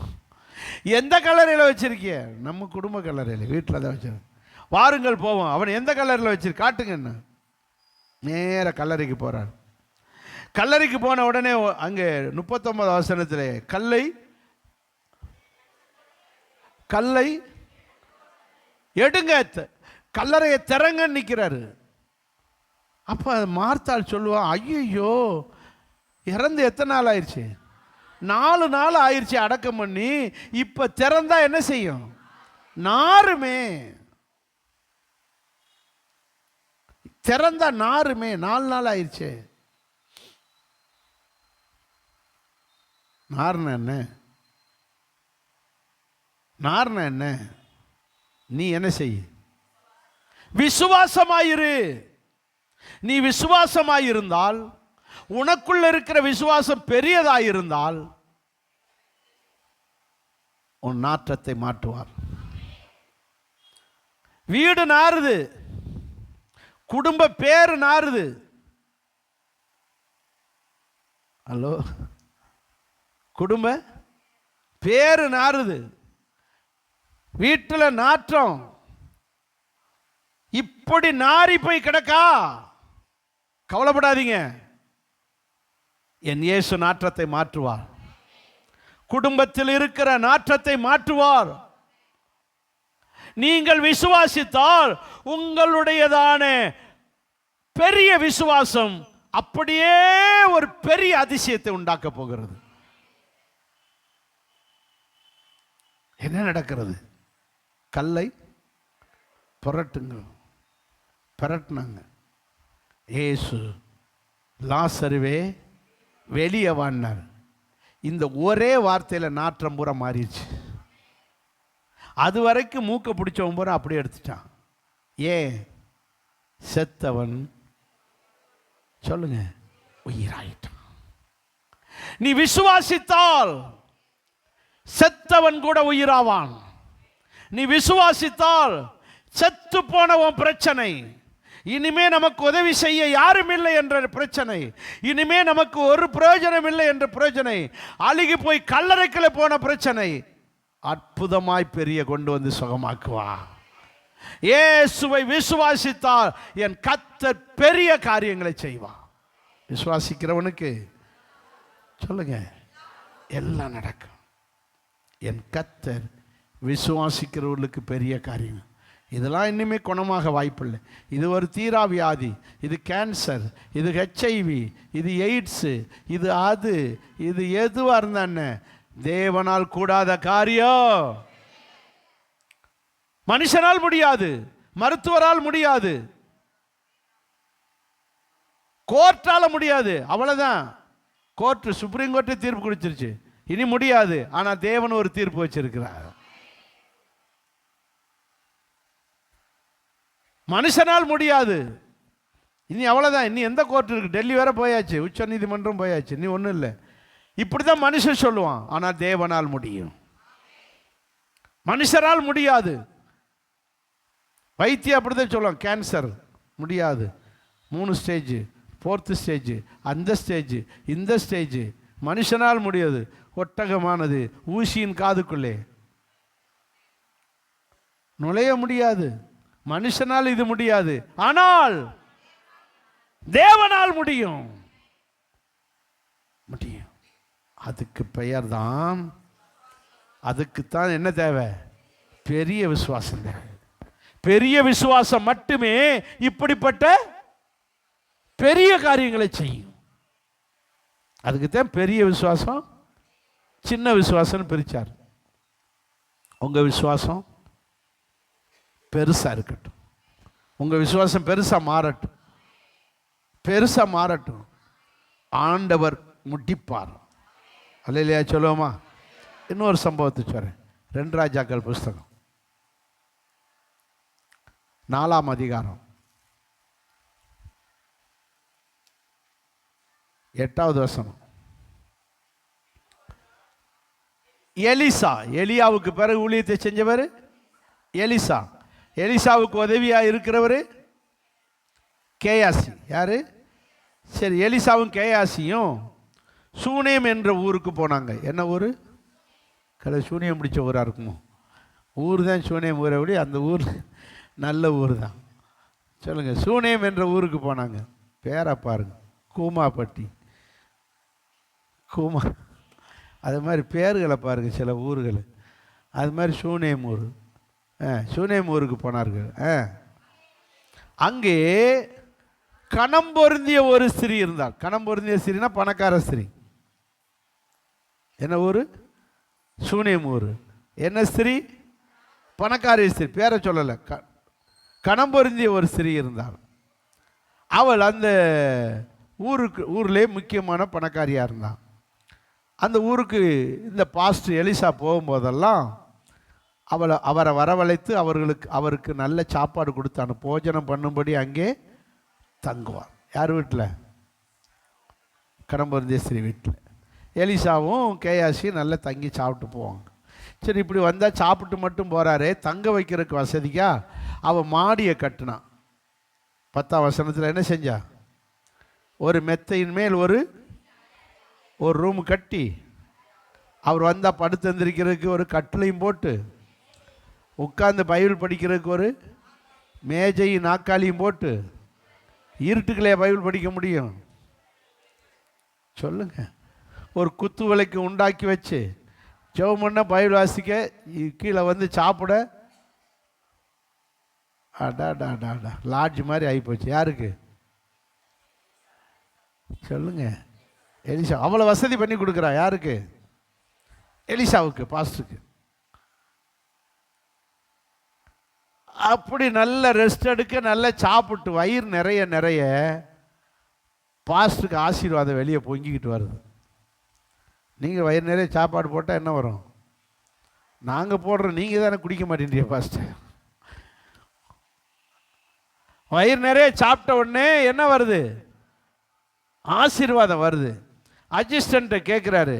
எந்த கல்லறையில் வச்சிருக்கிய? நம்ம குடும்ப கல்லறையில், வீட்டில் தான் வச்சிருக்கோம். வாருங்கள் போவோம். அவன் எந்த கல்லறையில் வச்சிரு காட்டுங்க. என்ன நேர கல்லறைக்கு போகிறார். கல்லறைக்கு போன உடனே அங்கே 39 வசனத்தில் கல்லை எடுங்க, கல்லறையை திறங்க நிற்கிறாரு. அப்போ மார்த்தாள் சொல்லுவான், ஐயோ இறந்து எத்தனை நாள் ஆயிடுச்சு? 4 நாள் ஆயிடுச்சு அடக்கம் பண்ணி. இப்போ திறந்தா என்ன செய்யும்? நாருமே. திறந்தா நாருமே. 4 நாள் ஆயிடுச்சு. நார்ன என்ன? நீ என்ன செய்ய? விசுவாசமாயிரு. நீ விசுவாசமாயிருந்தால், உனக்குள்ள இருக்கிற விசுவாசம் பெரியதாயிருந்தால் உன் நாற்றத்தை மாற்றுவார். வீடு நாறுது, குடும்ப பேரு நாறுது. ஹலோ, குடும்ப பேரு நாறுது, வீட்டில் நாற்றம் இப்படி நாரி போய் கிடக்கா? கவலைப்படாதீங்க, என் இயேசு நாற்றத்தை மாற்றுவார். குடும்பத்தில் இருக்கிற நாற்றத்தை மாற்றுவார். நீங்கள் விசுவாசித்தால் உங்களுடையதான பெரிய விசுவாசம் அப்படியே ஒரு பெரிய அதிசயத்தை உண்டாக்க போகிறது. என்ன நடக்கிறது? கல்லை புரட்டுனாங்க. இயேசு லாசருவே வெளியே வான்னார். இந்த ஒரே வார்த்தையில் நாற்றம் பூரா மாறிடுச்சு. அது வரைக்கும் மூக்க பிடிச்சவன் பூரா அப்படியே எடுத்துட்டான். ஏன்? செத்தவன் சொல்லுங்க உயிராயிட்டான். நீ விசுவாசித்தால் செத்தவன் கூட உயிராவான். நீ விசுவாசித்தால் செத்து போனவன் பிரச்சனை இனிமே நமக்கு உதவி செய்ய யாரும் இல்லை என்ற பிரச்சனை, இனிமே நமக்கு ஒரு பிரயோஜனம் இல்லை என்ற பிரச்சனை, அழுகி போய் கல்லறைக்குள்ள போன பிரச்சனை அற்புதமாய் பெரிய கொண்டு வந்து சுகமாக்குவா. இயேசுவை விசுவாசித்தால் என் கர்த்தர் பெரிய காரியங்களை செய்வா. விசுவாசிக்கிறவனுக்கு சொல்லுங்க எல்லாம் நடக்கும். என் கர்த்தர் விசுவாசிக்கிறவர்களுக்கு பெரிய காரியம். இதெல்லாம் இன்னுமே குணமாக வாய்ப்பில்லை. இது ஒரு தீரா வியாதி, இது கேன்சர், இது ஹெச்ஐவி, இது எய்ட்ஸு, இது அது, இது எதுவாக இருந்தான்னு தேவனால் கூடாத காரியம் மனுஷனால் முடியாது, மருத்துவரால் முடியாது, கோர்ட்டால முடியாது. அவ்வளவுதான். கோர்ட், சுப்ரீம் கோர்ட்டு தீர்ப்பு கொடுத்துருச்சு, இனி முடியாது. ஆனால் தேவன் ஒரு தீர்ப்பு வச்சிருக்கிறார். மனுஷனால் முடியாது. இனி அவ்வளோதான். இனி எந்த கோர்ட் இருக்கு? டெல்லி வேற போயாச்சு, உச்ச நீதிமன்றம் போயாச்சு, இனி ஒன்றும் இல்லை. இப்படிதான் மனுஷன் சொல்லுவான். ஆனால் தேவனால் முடியும், மனுஷரால் முடியாது. வைத்தியம் அப்படிதான் சொல்லுவான், கேன்சர் முடியாது, 3 ஸ்டேஜ், 4th ஸ்டேஜ், அந்த ஸ்டேஜ், இந்த ஸ்டேஜ். மனுஷனால் முடியாது. ஒட்டகமானது ஊசியின் காதுக்குள்ளே நுழைய முடியாது. மனுஷனால் இது முடியாது, ஆனால் தேவனால் முடியும். முடியும். அதுக்கு பெயர் தான், அதுக்குத்தான் என்ன தேவை? பெரிய விசுவாசம் தேவை. பெரிய விசுவாசம் மட்டுமே இப்படிப்பட்ட பெரிய காரியங்களை செய்யும். அதுக்குத்தான் பெரிய விசுவாசம், சின்ன விசுவாசம் பிரிச்சார். உங்க விசுவாசம் பெருசா இருக்கட்டும், உங்க விசுவாசம் பெருசா மாறட்டும், பெருசா மாறட்டும். ஆண்டவர் முடிப்பார். அல்லேலூயா சொல்லுவோமா? இன்னொரு சம்பவத்தை சொல்றேன். 2 ராஜாக்கள் புஸ்தகம் 4ஆம் அதிகாரம் 8வது வசனம். எலிசா, எலியாவுக்கு பிறகு ஊழியத்தை செஞ்சவர் எலிசா. எலிசாவுக்கு உதவியா இருக்கிறவர் கேயாசி யாரு? சரி, எலிசாவும் கேயாசியும் சூனேம் என்ற ஊருக்கு போனாங்க. என்ன ஊர்? சூனியம் பிடிச்ச ஊராக இருக்குமோ? ஊர் தான் சூனேம் ஊரை விட அந்த ஊர் நல்ல ஊர் தான். சொல்லுங்கள். சூனேம் என்ற ஊருக்கு போனாங்க. பேரை பாருங்க, கூமாப்பட்டி, கூமா. அது மாதிரி பேர்களை பாருங்கள் சில ஊர்கள். அது மாதிரி சூனேம் ஊர். சூனேம் ஊருக்கு போனார்கள். அங்கே கணம் பொருந்திய ஒரு ஸ்திரீ இருந்தாள். கணம் பொருந்திய ஸ்திரீனா பணக்கார ஸ்திரீ. என்ன ஊர்? சூனேம் ஊர். என்ன ஸ்திரீ? பணக்கார ஸ்திரீ. பேரை சொல்லலை. கணம் பொருந்திய ஒரு ஸ்திரீ இருந்தாள். அவள் அந்த ஊர்லேயே முக்கியமான பணக்காரியாக இருந்தாள். அந்த ஊருக்கு இந்த பாஸ்டர் எலிசா போகும்போதெல்லாம் அவரை வரவழைத்து அவருக்கு நல்ல சாப்பாடு கொடுத்தான போஜனம் பண்ணும்படி அங்கே தங்குவார். யார் வீட்டில்? கடம்பொருந்திய ஸ்ரீ வீட்டில். எலிசாவும் கேயாசியும் நல்லா தங்கி சாப்பிட்டு போவாங்க. சரி, இப்படி வந்தால் சாப்பிட்டு மட்டும் போகிறாரே, தங்க வைக்கிறதுக்கு வசதிக்கா அவள் மாடியை கட்டினான். 10ஆம் வசனத்தில் என்ன செஞ்சா? ஒரு மெத்தையின் மேல் ஒரு ரூம் கட்டி, அவர் வந்தால் படுத்து எந்திரிக்கிறதுக்கு ஒரு கட்டிலையும் போட்டு, உட்கார்ந்து பைபிள் படிக்கிறதுக்கு ஒரு மேஜையும் நாக்காளியும் போட்டு, இருட்டுக்குள்ளே பைபிள் படிக்க முடியும்? சொல்லுங்க. ஒரு குத்து விளக்கு உண்டாக்கி வச்சு ஜெபம் பண்ண, பைபிள் வாசிக்க, கீழே வந்து சாப்பிட, அடாடாடாடா லாட்ஜ் மாதிரி ஆகிப்போச்சு. யாருக்கு? சொல்லுங்க. எலிசா அவ்வளோ வசதி பண்ணி கொடுக்குறா. யாருக்கு? எலிசாவுக்கு, பாஸ்டருக்கு. அப்படி நல்ல ரெஸ்ட் எடுக்க, நல்ல சாப்பிட்டு வயிறு நிறைய நிறைய பாஸ்டருக்கு ஆசீர்வாதம் வெளியே பொங்கிக்கிட்டு வருது. நீங்கள் வயிறு நிறைய சாப்பாடு போட்டால் என்ன வரும்? நாங்கள் போடுறோம், நீங்கள் தானே குடிக்க மாட்டேன்றீங்க பாஸ்டர். வயிறு நிறைய சாப்பிட்ட உடனே என்ன வருது? ஆசீர்வாதம் வருது. அசிஸ்டண்ட்டை கேட்குறாரு,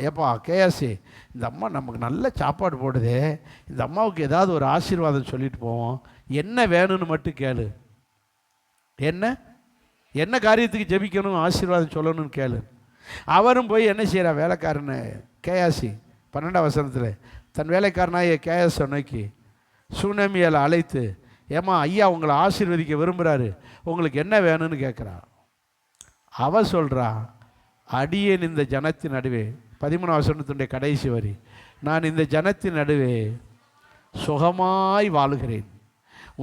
எப்பா கேஎஸ்சி, இந்த அம்மா நமக்கு நல்ல சாப்பாடு போடுதே, இந்த அம்மாவுக்கு ஏதாவது ஒரு ஆசீர்வாதம் சொல்லிட்டு போவோம், என்ன வேணும்னு மட்டும் கேளு. என்ன காரியத்துக்கு ஜெபிக்கணும், ஆசீர்வாதம் சொல்லணும்னு கேளு. அவரும் போய் என்ன செய்கிறா? வேலைக்காரனை கேயாசி 12ஆம் வசனத்தில் தன் வேலைக்காரனாய கேயாசை நோக்கி சுனமியால் அழைத்து, ஏம்மா ஐயா உங்களை ஆசீர்வதிக்க விரும்புகிறாரு, உங்களுக்கு என்ன வேணும்னு கேட்குறா. அவ சொல்கிறா, அடியேன் இந்த ஜனத்தின் நடுவே, 13ஆம் வசனத்தினுடைய கடைசி வரி, நான் இந்த ஜனத்தின் நடுவே சுகமாய் வாழுகிறேன்,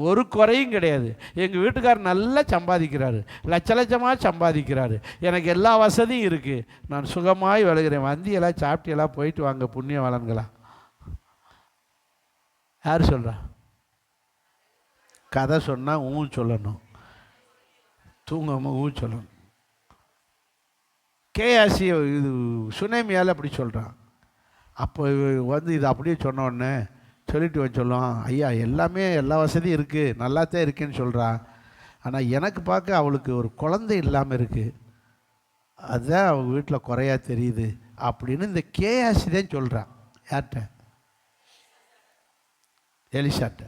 ஒரு குறையும் கிடையாது. எங்கள் வீட்டுக்காரர் நல்லா சம்பாதிக்கிறாரு, லட்சமாக சம்பாதிக்கிறாரு, எனக்கு எல்லா வசதியும் இருக்குது, நான் சுகமாய் வாழுகிறேன். வந்தியெல்லாம் சாப்பிட்டியெல்லாம் போயிட்டு வாங்க புண்ணியவாளன்களா. யார் சொல்கிறா? கதை சொன்னால் சொல்லணும், தூங்காமல் சொல்லணும். கேஆசி இது சுனேமியால் அப்படி சொல்கிறான். அப்போ வந்து இது அப்படியே சொன்னோடனே சொல்லிட்டு சொல்லுவான், ஐயா எல்லாமே எல்லா வசதியும் இருக்குது, நல்லாத்தான் இருக்குன்னு சொல்கிறான், ஆனால் எனக்கு பார்க்க அவளுக்கு ஒரு குழந்தை இல்லாமல் இருக்குது, அதுதான் அவங்க வீட்டில் குறையா தெரியுது அப்படின்னு இந்த கேஆசி தான் சொல்கிறான். யார்கிட்ட? எலிசாட்ட.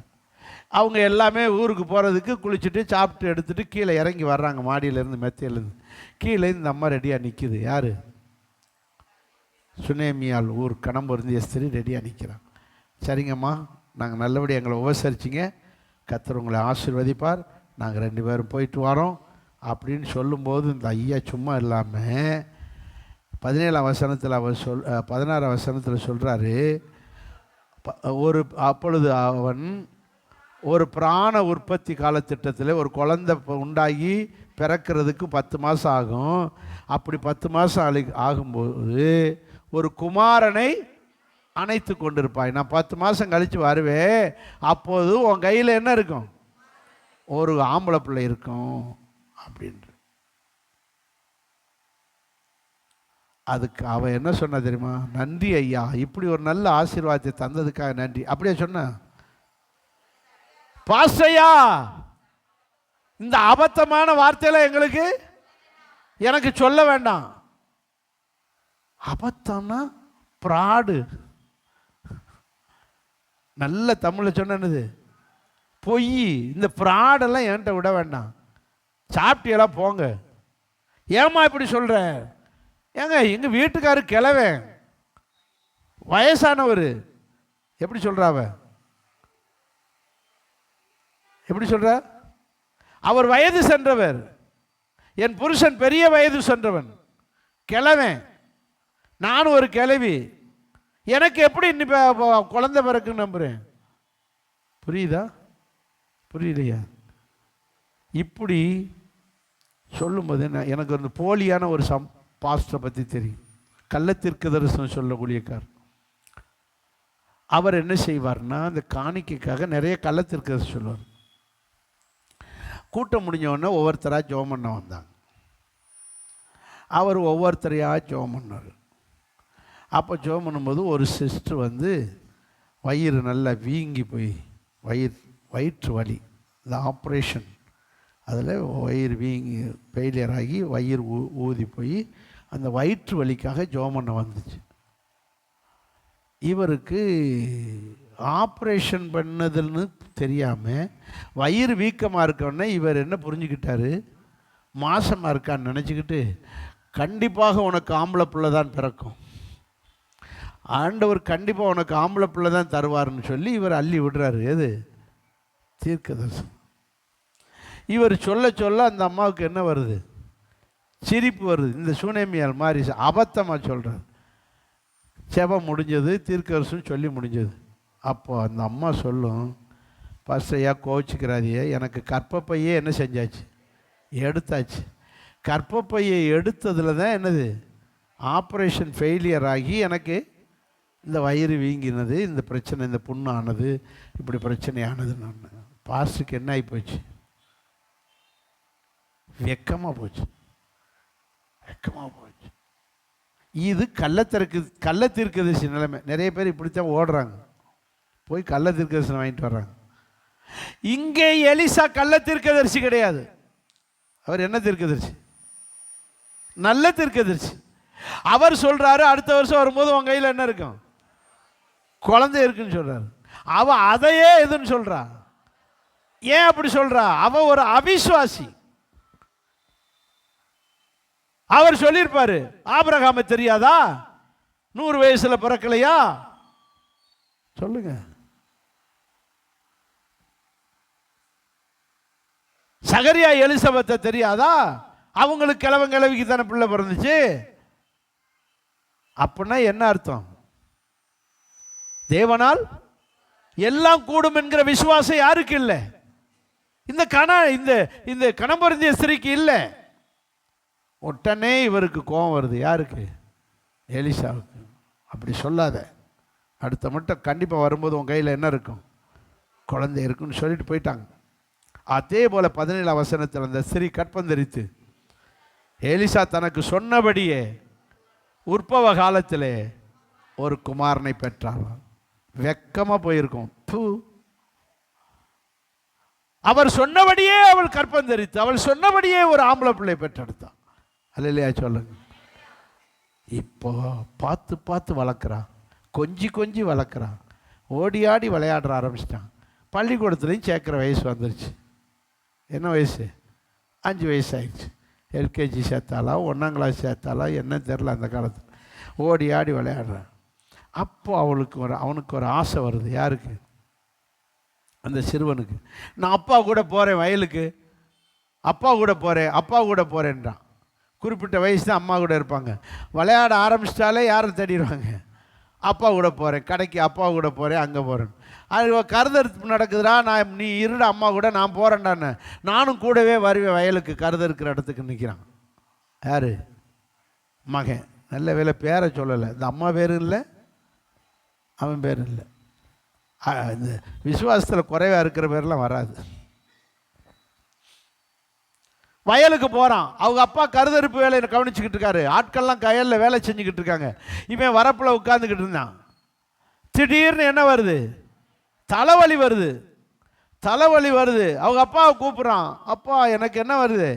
அவங்க எல்லாமே ஊருக்கு போகிறதுக்கு குளிச்சுட்டு சாப்பிட்டு எடுத்துகிட்டு கீழே இறங்கி வர்றாங்க. மாடியிலேருந்து மெத்தையிலேருந்து கீழே இந்த அம்மா ரெடியாக நிற்கிது. யார்? சுனேமியால் ஊர் கணம் பொருந்திய ஸ்திரீ ரெடியாக நிற்கிறான். சரிங்கம்மா, நாங்கள் நல்லபடியாக எங்களை உபசரிச்சிங்க, கர்த்தர் உங்களை ஆசீர்வதிப்பார், நாங்கள் 2 பேரும் போயிட்டு வரோம் அப்படின்னு சொல்லும்போது இந்த ஐயா சும்மா இல்லாமல் 17ஆம் வசனத்தில் அவர் 16ஆம் வசனத்தில் சொல்கிறாரு, அப்பொழுது அவன் ஒரு பிராண உற்பத்தி காலத்திட்டத்தில் ஒரு குழந்தை உண்டாகி பிறக்கிறதுக்கு 10 மாதம் ஆகும். அப்படி 10 மாதம் ஆகும்போது ஒரு குமாரனை அணைத்து கொண்டிருப்பாய், நான் 10 மாதம் கழித்து வருவேன், அப்போது உன் கையில் என்ன இருக்கும்? ஒரு ஆம்பளை பிள்ளை இருக்கும் அப்படின்ற. அதுக்கு அவன் என்ன சொன்ன தெரியுமா? நன்றி ஐயா, இப்படி ஒரு நல்ல ஆசீர்வாதத்தை தந்ததுக்காக நன்றி. அப்படியே சொன்ன பாஸ்டையா, இந்த அபத்தமான வார்த்தையில எனக்கு சொல்ல வேண்டாம். அபத்தம்னா பிராடு. நல்ல தமிழில் சொன்னது பொய். இந்த பிராடெல்லாம் என்கிட்ட விட வேண்டாம். சாப்பிட்டியெல்லாம் போங்க. ஏம்மா இப்படி சொல்கிற? ஏங்க எங்கள் வீட்டுக்காரு கிழவன், வயசானவர். எப்படி சொல்கிறாவ? எப்படி சொல்ற? அவர் வயது சென்றவர். என் புருஷன் பெரிய வயது சென்றவன், கிழவன். நான் ஒரு கிழவி. எனக்கு எப்படி குழந்தை பிறகு நம்புறேன்? புரியுதா? புரியலையா? இப்படி சொல்லும்போது எனக்கு ஒரு போலியான ஒரு பாஸ்டரை பற்றி தெரியும். கள்ளத்திற்கு தரிசனம் சொல்லக்கூடியக்கார். அவர் என்ன செய்வார்னா, அந்த காணிக்கைக்காக நிறைய கள்ளத்திற்கு சொல்லுவார். கூட்டம் முடிஞ்சவொடனே ஒவ்வொருத்தராக ஜெபம் பண்ண வந்தாங்க. அவர் ஒவ்வொருத்தரையாக ஜெபம் பண்ணார். அப்போ ஜெபம் பண்ணும்போது ஒரு சிஸ்டர் வயிறு நல்லா வீங்கி போய், வயிற்று வலி, இந்த ஆப்ரேஷன், அதில் வயிறு வீங்கி ஃபெயிலியர் ஆகி வயிறு ஊதி போய் அந்த வயிற்று வலிக்காக ஜெபம் பண்ண வந்துச்சு. இவருக்கு ஆப்ரேஷன் பண்ணதுன்னு தெரியாமல் வயிறு வீக்கமாக இருக்கோன்னே இவர் என்ன புரிஞ்சுக்கிட்டாரு, மாசமாக இருக்கான்னு நினச்சிக்கிட்டு, கண்டிப்பாக உனக்கு ஆம்பளை பிள்ளை தான் பிறக்கும், ஆண்டவர் கண்டிப்பாக உனக்கு ஆம்பளை பிள்ளை தான் தருவார்னு சொல்லி இவர் அள்ளி விடுறாரு. எது? தீர்க்கதரிசனம். இவர் சொல்ல சொல்ல அந்த அம்மாவுக்கு என்ன வருது? சிரிப்பு வருது. இந்த சூனேமியால் மாதிரி அபத்தமாக சொல்கிறார். செபம் முடிஞ்சது, தீர்க்கதரிசனம் சொல்லி முடிஞ்சது. அப்போ அந்த அம்மா சொல்லும், பாஸ்டரையா கோச்சிக்கிறாதியே, எனக்கு கற்பப்பையே என்ன செஞ்சாச்சு? எடுத்தாச்சு. கற்பப்பையை எடுத்ததில் தான் என்னது? ஆப்ரேஷன் ஃபெயிலியர் ஆகி எனக்கு இந்த வயிறு வீங்கினது, இந்த பிரச்சனை, இந்த புண்ணு ஆனது, இப்படி பிரச்சனை ஆனது. நான் பாஸ்டருக்கு என்ன ஆகி போச்சு? வெக்கமாக போச்சு, வெக்கமாக போச்சு. இது கள்ளத்தீர்க்கதரிசி நிலைமை. நிறைய பேர் இப்படித்தான் ஓடுறாங்க, போய் கள்ளத்தீர்க்கதரிசனம் வாங்கிட்டு வர்றாங்க. இங்கே எலிசா கள்ளத்தீர்க்கதரிசி கிடையாது. அவர் என்ன தீர்க்கதரிசி? நல்ல தீர்க்கதரிசி. அவர் சொல்றாரு, அடுத்த வருஷம் வரும்போது உன் கையில் என்ன இருக்கும்? குழந்தை இருக்குன்னு சொல்றாரு. அவ அதையே எதுன்னு சொல்றா. ஏன் அப்படி சொல்றா? அவ ஒரு அவிசுவாசி. அவர் சொல்லியிருப்பாரு, ஆபிரகாமை தெரியாதா? 100 வயசுல பிறக்கலையா? சொல்லுங்க. சகரியா எலிசபெத்தை தெரியாதா? அவங்களுக்கு கிழவிக்கு தானே பிள்ளை பிறந்துச்சு. அப்படின்னா என்ன அர்த்தம்? தேவனால் எல்லாம் கூடும் என்கிற விசுவாசம் யாருக்கு இல்லை? இந்த கணபொருந்திய ஸ்திரீக்கு இல்லை. உடனே இவருக்கு கோபம் வருது. யாருக்கு? எலிசாவுக்கு. அப்படி சொல்லாத, அடுத்த மட்டும் கண்டிப்பாக வரும்போது உன் கையில் என்ன இருக்கும்? குழந்தை இருக்குன்னு சொல்லிட்டு போயிட்டாங்க. அதே போல 17 வசனத்தில் அந்த ஸ்திரீ கற்பந்தரித்து எலிசா தனக்கு சொன்னபடியே உற்பவ காலத்திலே ஒரு குமாரனை பெற்றார். வெக்கமாக போயிருக்கும். அவர் சொன்னபடியே அவள் கற்பந்தரித்து, அவள் சொன்னபடியே ஒரு ஆம்பளை பிள்ளை பெற்றெடுத்தான். அல்லையா? சொல்லுங்க. இப்போ பார்த்து பார்த்து வளர்க்குறான், கொஞ்சி வளர்க்குறான், ஓடி ஆடி விளையாடுற ஆரம்பிச்சிட்டான். பள்ளிக்கூடத்துலையும் சேர்க்குற வயசு வந்துருச்சு. என்ன வயசு? 5 வயசு ஆயிடுச்சு. எல்கேஜி சேர்த்தாலா, 1ஆம் கிளாஸ் சேர்த்தாலா, என்ன தெரில. அந்த காலத்தில் ஓடி ஆடி விளையாடுறான். அப்போ அவனுக்கு ஒரு ஆசை வருது. யாருக்கு? அந்த சிறுவனுக்கு. நான் அப்பா கூட போகிறேன் வயலுக்கு, அப்பா கூட போகிறேன்றான். குறிப்பிட்ட வயசு தான் அம்மா கூட இருப்பாங்க. விளையாட ஆரம்பிச்சிட்டாலே யாரை தேடிடுவாங்க? அப்பா கூட போகிறேன், கடைக்கு அப்பா கூட போகிறேன், அங்கே போகிறேன். அது கருதறுப்பு நடக்குதுடா, நீ இருட அம்மா கூட, நான் போகிறேன்டான்னு. நானும் கூடவே வருவேன் வயலுக்கு. கருதறுக்கிற இடத்துக்கு நிற்கிறான். யார்? மகன். நல்ல வேலை பேரை சொல்லலை. இந்த அம்மா பேர் இல்லை, அவன் பேர் இல்லை. இந்த விசுவாசத்தில் குறைவாக இருக்கிற பேர்லாம் வராது. வயலுக்கு போகிறான். அவங்க அப்பா கருதறுப்பு வேலையை கவனிச்சுக்கிட்டு இருக்காரு. ஆட்கள்லாம் கையில் வேலை செஞ்சுக்கிட்டு இருக்காங்க. இவன் வரப்பில் உட்காந்துக்கிட்டு இருந்தான். திடீர்னு என்ன வருது? தலைவலி வருது. அவங்க அப்பாவை கூப்பிட்றான். அப்பா எனக்கு என்ன வருது?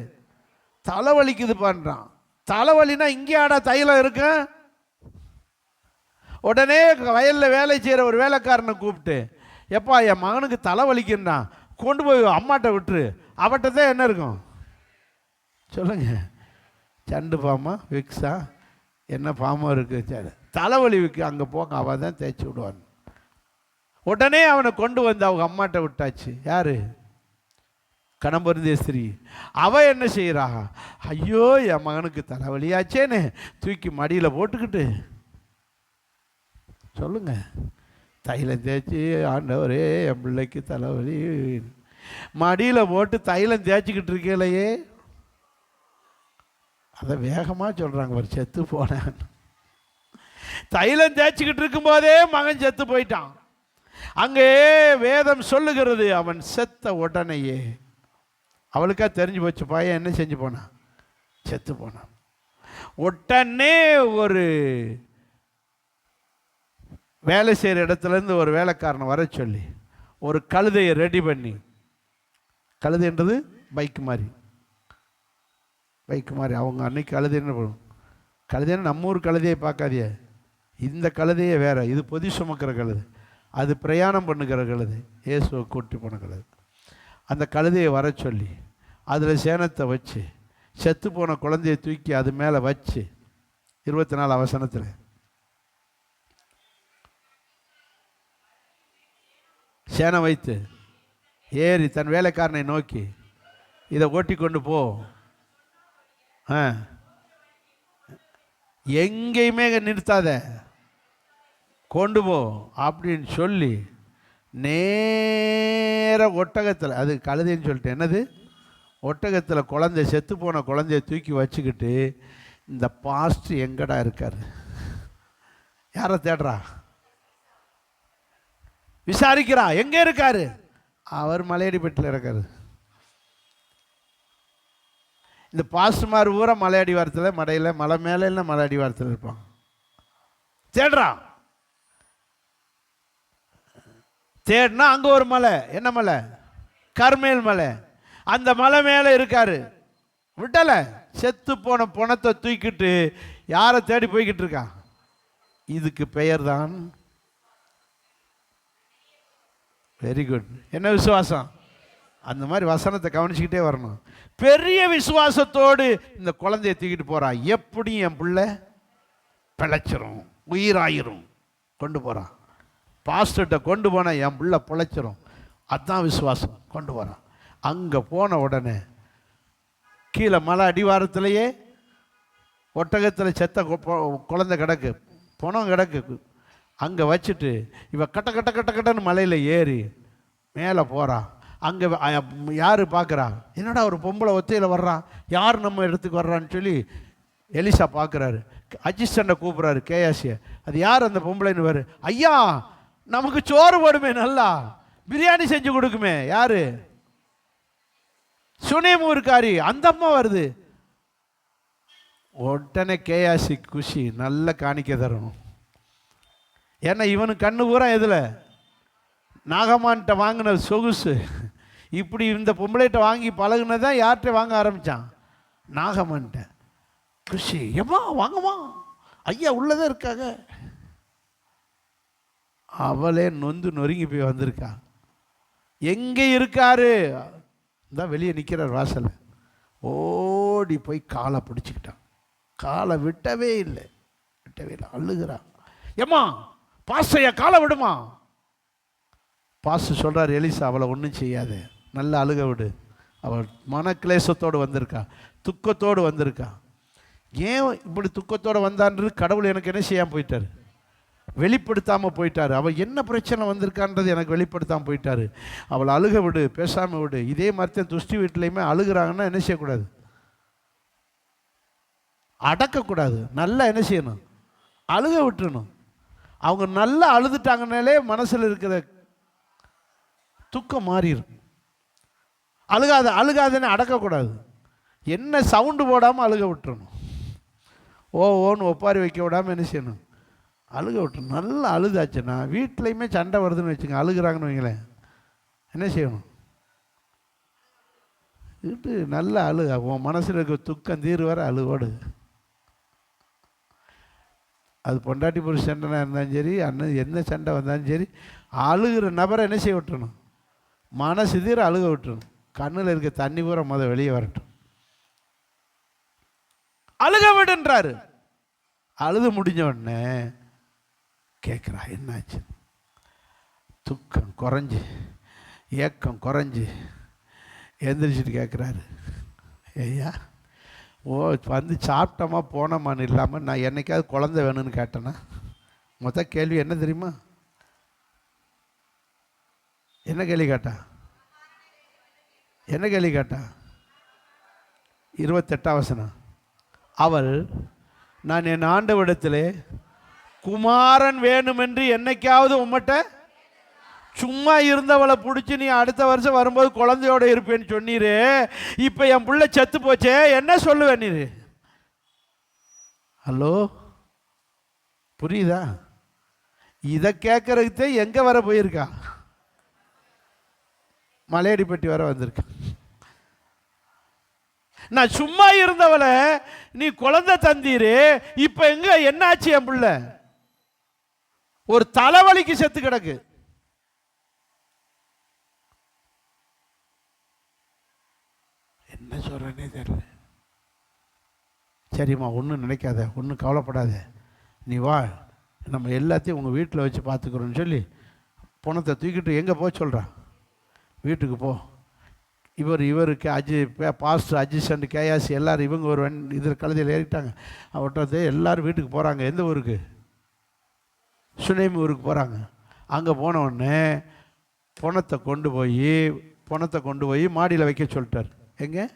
தலைவலிக்குது பண்ணுறான். தலைவலினா இங்கே ஆடா தைலம் இருக்கு. உடனே வயலில் வேலை செய்கிற ஒரு வேலைக்காரனை கூப்பிட்டு, எப்பா என் மகனுக்கு தலைவலிக்குன்னா கொண்டு போய் அம்மாட்ட விட்டுரு, அவட்ட தான் என்ன இருக்கும்? சொல்லுங்க, சண்டு பாமா விக்ஸா என்ன பாம்பம் இருக்குது, சரி தலைவலி விக்கு, அங்கே போங்க, அவள் தான் தேய்ச்சி விடுவான். உடனே அவனை கொண்டு வந்து அவங்க அம்மாட்ட விட்டாச்சு. யாரு? கணபருந்தேஸ்திரி. அவ என்ன செய்கிறா? ஐயோ என் மகனுக்கு தலைவலியாச்சேன்னு தூக்கி மடியில் போட்டுக்கிட்டு, சொல்லுங்க, தைலம் தேய்ச்சி, ஆண்டவரே என் பிள்ளைக்கு தலைவலி, மடியில் போட்டு தைலம் தேய்ச்சிக்கிட்டு இருக்கலையே. அதை வேகமாக சொல்கிறாங்க, ஒரு செத்து போனான். தைலம் தேய்ச்சிக்கிட்டு இருக்கும்போதே மகன் செத்து போயிட்டான். அங்கே வேதம் சொல்லுகிறது, அவன் செத்த உடனேயே அவளுக்கா தெரிஞ்சு போச்சு, பையன் என்ன செஞ்சு போனான், செத்து போனான். உடனே ஒரு வேலை செய்கிற இடத்துலேருந்து ஒரு வேலைக்காரனை வர சொல்லி ஒரு கழுதையை ரெடி பண்ணி, கழுதைன்றது பைக்கு மாதிரி, பைக்கு மாதிரி, அவங்க அன்னைக்கு கழுதைன்னு போடும். கழுதைன்னு நம்ம ஊர் கழுதையை பார்க்காதியே, இந்த கழுதையே வேற, இது பொதி சுமக்கிற கழுதை, அது பிரயாணம் பண்ணுகிற கழுதை, இயேசுவை கூட்டி போன கழுதை. அந்த கழுதையை வர சொல்லி அதில் சேனத்தை வச்சு செத்து போன குழந்தையை தூக்கி அது மேலே வச்சு 24 வசனத்தில் சேனை வைத்து ஏறி தன் வேலைக்காரனை நோக்கி, இதை ஓட்டி கொண்டு போ, எங்கேயுமே நிறுத்தாத, கொண்டு போ அப்படின்னு சொல்லி நேர ஒட்டகத்தில், அது கழுதைன்னு சொல்லிட்டு என்னது, ஒட்டகத்தில் குழந்தை, செத்து போன குழந்தைய தூக்கி வச்சுக்கிட்டு, இந்த பாஸ்ட் எங்கடா இருக்காரு, யாரை தேடுறா, விசாரிக்கிறா, எங்கே இருக்காரு, அவர் மலையடிப்பட்டில் இருக்காரு. இந்த பாஸ்ட்மார் ஊரா மலையடி வாரத்தில், மடையில், மலை மேலே இல்லை மலையடி வாரத்தில் இருப்பான். தேடுறான். தேடினா அங்கே ஒரு மலை, என்ன மலை, கர்மேல் மலை, அந்த மலை மேலே இருக்காரு. விட்டல, செத்து போன பணத்தை தூக்கிட்டு யாரை தேடி போய்கிட்டு இருக்கான். இதுக்கு பெயர் தான், வெரி குட், என்ன விசுவாசம். அந்த மாதிரி வசனத்தை கவனிச்சுக்கிட்டே வரணும். பெரிய விசுவாசத்தோடு இந்த குழந்தைய தூக்கிட்டு போறான். எப்படி என் பிள்ளை பிழைச்சிரும், உயிராயிரும், கொண்டு போறான். பாஸ்டர்கிட்ட கொண்டு போனால் என் பிள்ளை பிழைச்சிரும், அதுதான் விசுவாசம். கொண்டு போகிறான். அங்கே போன உடனே கீழே மலை அடிவாரத்திலேயே ஒட்டகத்தில் செத்த குழந்தை கிடக்கு, பணம் கிடக்கு. அங்கே வச்சுட்டு இவன் கட்ட கட்ட கட்ட கட்டன்னு மலையில் ஏறி மேலே போகிறான். அங்கே யார் பார்க்குறா, என்னடா ஒரு பொம்பளை ஒத்தையில் வர்றான், யார் நம்ம இடத்துக்கு வர்றான்னு சொல்லி எலிசா பார்க்குறாரு. அசிஸ்டண்ட்டை கூப்பிட்றாரு, கேயாசியை. அது யார் அந்த பொம்பளைன்னு வரு, ஐயா நமக்கு சோறு போடுமே, நல்லா பிரியாணி செஞ்சு கொடுக்குமே, யாரு, சுனேமூர்காரி, அந்த அம்மா வருது. உடனே கேயாசி குஷி, நல்ல காணிக்க தரணும். ஏன்னா இவனுக்கு கண்ணு பூரா எதில், நாகமான்கிட்ட வாங்கின சொகுசு. இப்படி இந்த பொம்பளைகிட்ட வாங்கி பழகுனதான் யார்கிட்ட வாங்க ஆரம்பித்தான், நாகமான்கிட்ட. குஷி, ஏம்மா வாங்கம்மா, ஐயா உள்ளதான் இருக்காங்க. அவளே நொந்து நொறுங்கி போய் வந்திருக்கா. எங்கே இருக்காரு, தான் வெளியே நிற்கிறார் வாசல். ஓடி போய் காலை பிடிச்சிக்கிட்டான். காலை விட்டவே இல்லை, விட்டவே இல்லை, அழுகிறான். ஏம்மா பாஸ்டையா, காலை விடுமா. பாஸ்டர் சொல்கிறார், எலிசா அவளை ஒன்றும் செய்யாத, நல்லா அழுக விடு. அவள் மனக்லேசத்தோடு வந்திருக்கா, துக்கத்தோடு வந்திருக்கா. ஏன் இப்படி துக்கத்தோடு வந்தான்றது கடவுள் எனக்கு என்ன செய்யாமல் போயிட்டார், வெளிப்படுத்தாமல் போயிட்டார். அவள் என்ன பிரச்சனை வந்திருக்கான்றது எனக்கு வெளிப்படுத்தாமல் போயிட்டார். அவள் அழுக விடு, பேசாமல் விடு. இதே மாதிரி தான் துஷ்டி வீட்டிலையுமே அழுகிறாங்கன்னா என்ன செய்யக்கூடாது, அடக்கக்கூடாது, நல்லா என்ன செய்யணும், அழுக விட்டுறணும். அவங்க நல்லா அழுதுட்டாங்கனாலே மனசில் இருக்கிற துக்கம் மாறிடும். அழுகாதுன்னு அடக்கக்கூடாது. என்ன சவுண்டு போடாமல் அழுக விட்டுறணும். ஓன்னு ஒப்பாரி வைக்க விடாமல் என்ன செய்யணும், அழுக விட்டுறணும். நல்லா அழுதாச்சுன்னா, வீட்லையுமே சண்டை வருதுன்னு வச்சுங்க, அழுகிறாங்கன்னு வைங்களேன், என்ன செய்யணும், வீட்டு நல்லா அழுக. உன் மனசில் இருக்க துக்கம் தீர் வர அழுவோடு. அது பொண்டாட்டி பொருள் சண்டைனா இருந்தாலும் சரி, அண்ணன் என்ன சண்டை வந்தாலும் சரி, அழுகிற நபரை என்ன செய்ய விட்டுறணும், மனசு தீர அழுக விட்டுறணும். கண்ணில் இருக்க தண்ணி பூரா வெளியே வரட்டும். அழுக விடுன்றாரு. அழுது முடிஞ்ச உடனே கேட்குறா, என்னாச்சு? துக்கம் குறைஞ்சி, ஏக்கம் குறைஞ்சி எந்திரிச்சிட்டு கேட்குறாரு, ஐயா வந்து சாப்பிட்டோமா போனோமான்னு இல்லாமல் நான் என்னைக்காவது குழந்தை வேணும்னு கேட்டேன்னா? மொத்த கேள்வி என்ன தெரியுமா? என்ன கேள்வி கேட்டா? என்ன கேள்வி கேட்டா? 28ஆம் வசனம். அவள், நான் என் ஆண்டவரிடத்திலே குமாரன் வேணும் என்று என்னைக்காவது உம்மட்ட சும்மா இருந்தவளை பிடிச்சி நீ அடுத்த வருஷம் வரும்போது குழந்தையோட இருப்பேன்னு சொன்னீரு, இப்போ என் பிள்ளை செத்து போச்சே, என்ன சொல்லுவேன் நீரு? ஹலோ, புரியுதா? இதை கேட்கறதுக்கு எங்கே வர போயிருக்கா? மலையடிப்பட்டி வர வந்திருக்க. நான் சும்மா இருந்தவளை நீ குழந்தை தந்தீரு, இப்ப எங்க என்னாச்சு? என் பிள்ளை ஒரு தலைவலிக்கு செத்து கிடக்கு. என்ன சொல்றேனே தெரியல. சரிம்மா, ஒன்றும் நினைக்காத, ஒன்றும் கவலைப்படாத, நீ வா, நம்ம எல்லாத்தையும் உங்கள் வீட்டில் வச்சு பார்த்துக்கிறோன்னு சொல்லி பணத்தை தூக்கிட்டு எங்கே போக சொல்கிறா? வீட்டுக்கு போ. இவருக்கு பாஸ்டர் அஜிஸ்டன்ட் கேயாசி எல்லோரும் இவங்க ஒரு இதில் கழுதையில் ஏறிட்டாங்க. அவர்கிட்ட எல்லோரும் வீட்டுக்கு போகிறாங்க. எந்த ஊருக்கு? சுனேமி ஊருக்கு போகிறாங்க. அங்கே போனவுடனே பணத்தை கொண்டு போய் மாடியில் வைக்க சொல்லிட்டார். எங்கே?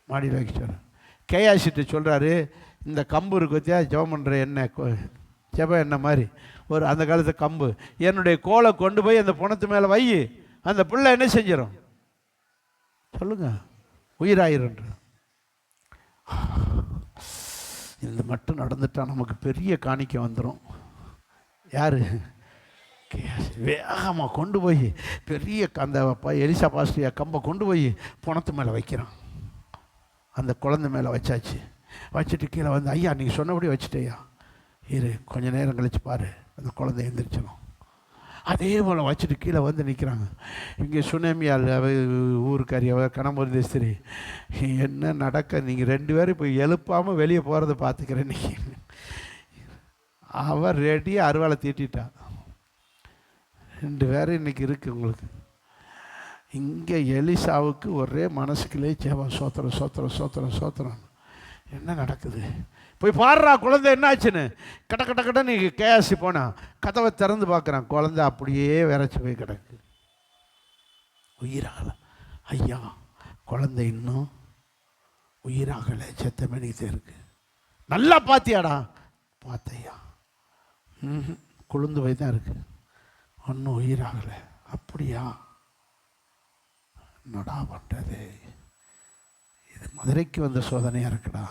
மாடியில் வைக்க சொல்கிறார். கேயாசிட்டு சொல்கிறாரு, இந்த கம்பு இருக்கு வத்தியா, ஜெபம் பண்ணுற எண்ணெய், ஜெப எண்ணெய் மாதிரி ஒரு அந்த காலத்து கம்பு, என்னுடைய கோலை கொண்டு போய் அந்த பணத்து மேலே வை, அந்த பிள்ளை என்ன செஞ்சிடும் சொல்லுங்க? உயிராயிரன்ற. இந்த மட்டும் நடந்துட்டா நமக்கு பெரிய காணிக்கை வந்துடும். யாரு? வேகமாக கொண்டு போய் பெரிய அந்த எலிசா பாஸ்டியா கம்பை கொண்டு போய் பணத்து மேலே வைக்கிறான். அந்த குழந்தை மேலே வச்சாச்சு. வச்சுட்டு கீழே வந்து, ஐயா நீங்கள் சொன்னபடி வச்சுட்டேயா, இரு கொஞ்சம் நேரம் கழிச்சு பாரு, அந்த குழந்தை எழுந்திரிச்சிடும். அதே போல் வச்சுட்டு கீழே வந்து நிற்கிறாங்க. இங்கே சுனேமியால் ஊருக்காரி அவர் கணமுருதி ஸ்திரி, என்ன நடக்க, நீங்கள் 2 பேரும் இப்போ எழுப்பாமல் வெளியே போகிறத பார்த்துக்கிறேன். இன்னைக்கு அவர் ரெடியாக அருவாளை தீட்டிட்டா. 2 பேரும் இன்றைக்கி இருக்குது உங்களுக்கு. இங்கே எலிசாவுக்கு ஒரே மனசுக்குள்ளே சேவம், சோத்திரம் சோத்திரம் சோத்திரம் சோத்திரம். என்ன நடக்குது? போய் பாடுறா குழந்தை என்னாச்சுன்னு. கட்ட நீ கேயாசி போனா கதவை திறந்து பார்க்குறான். குழந்தை அப்படியே விரைச்சி போய் கிடக்கு. உயிராகலை. ஐயா, குழந்தை இன்னும் உயிராகலை, செத்த மணிக்கு இருக்கு. நல்லா பார்த்தியாடா? பார்த்தையா, குளிர்ந்து போய் தான் இருக்கு, ஒன்றும் உயிராகலை. அப்படியா? என்னடா பண்ணுறது? இது மதுரைக்கு வந்த சோதனையாக இருக்குடா.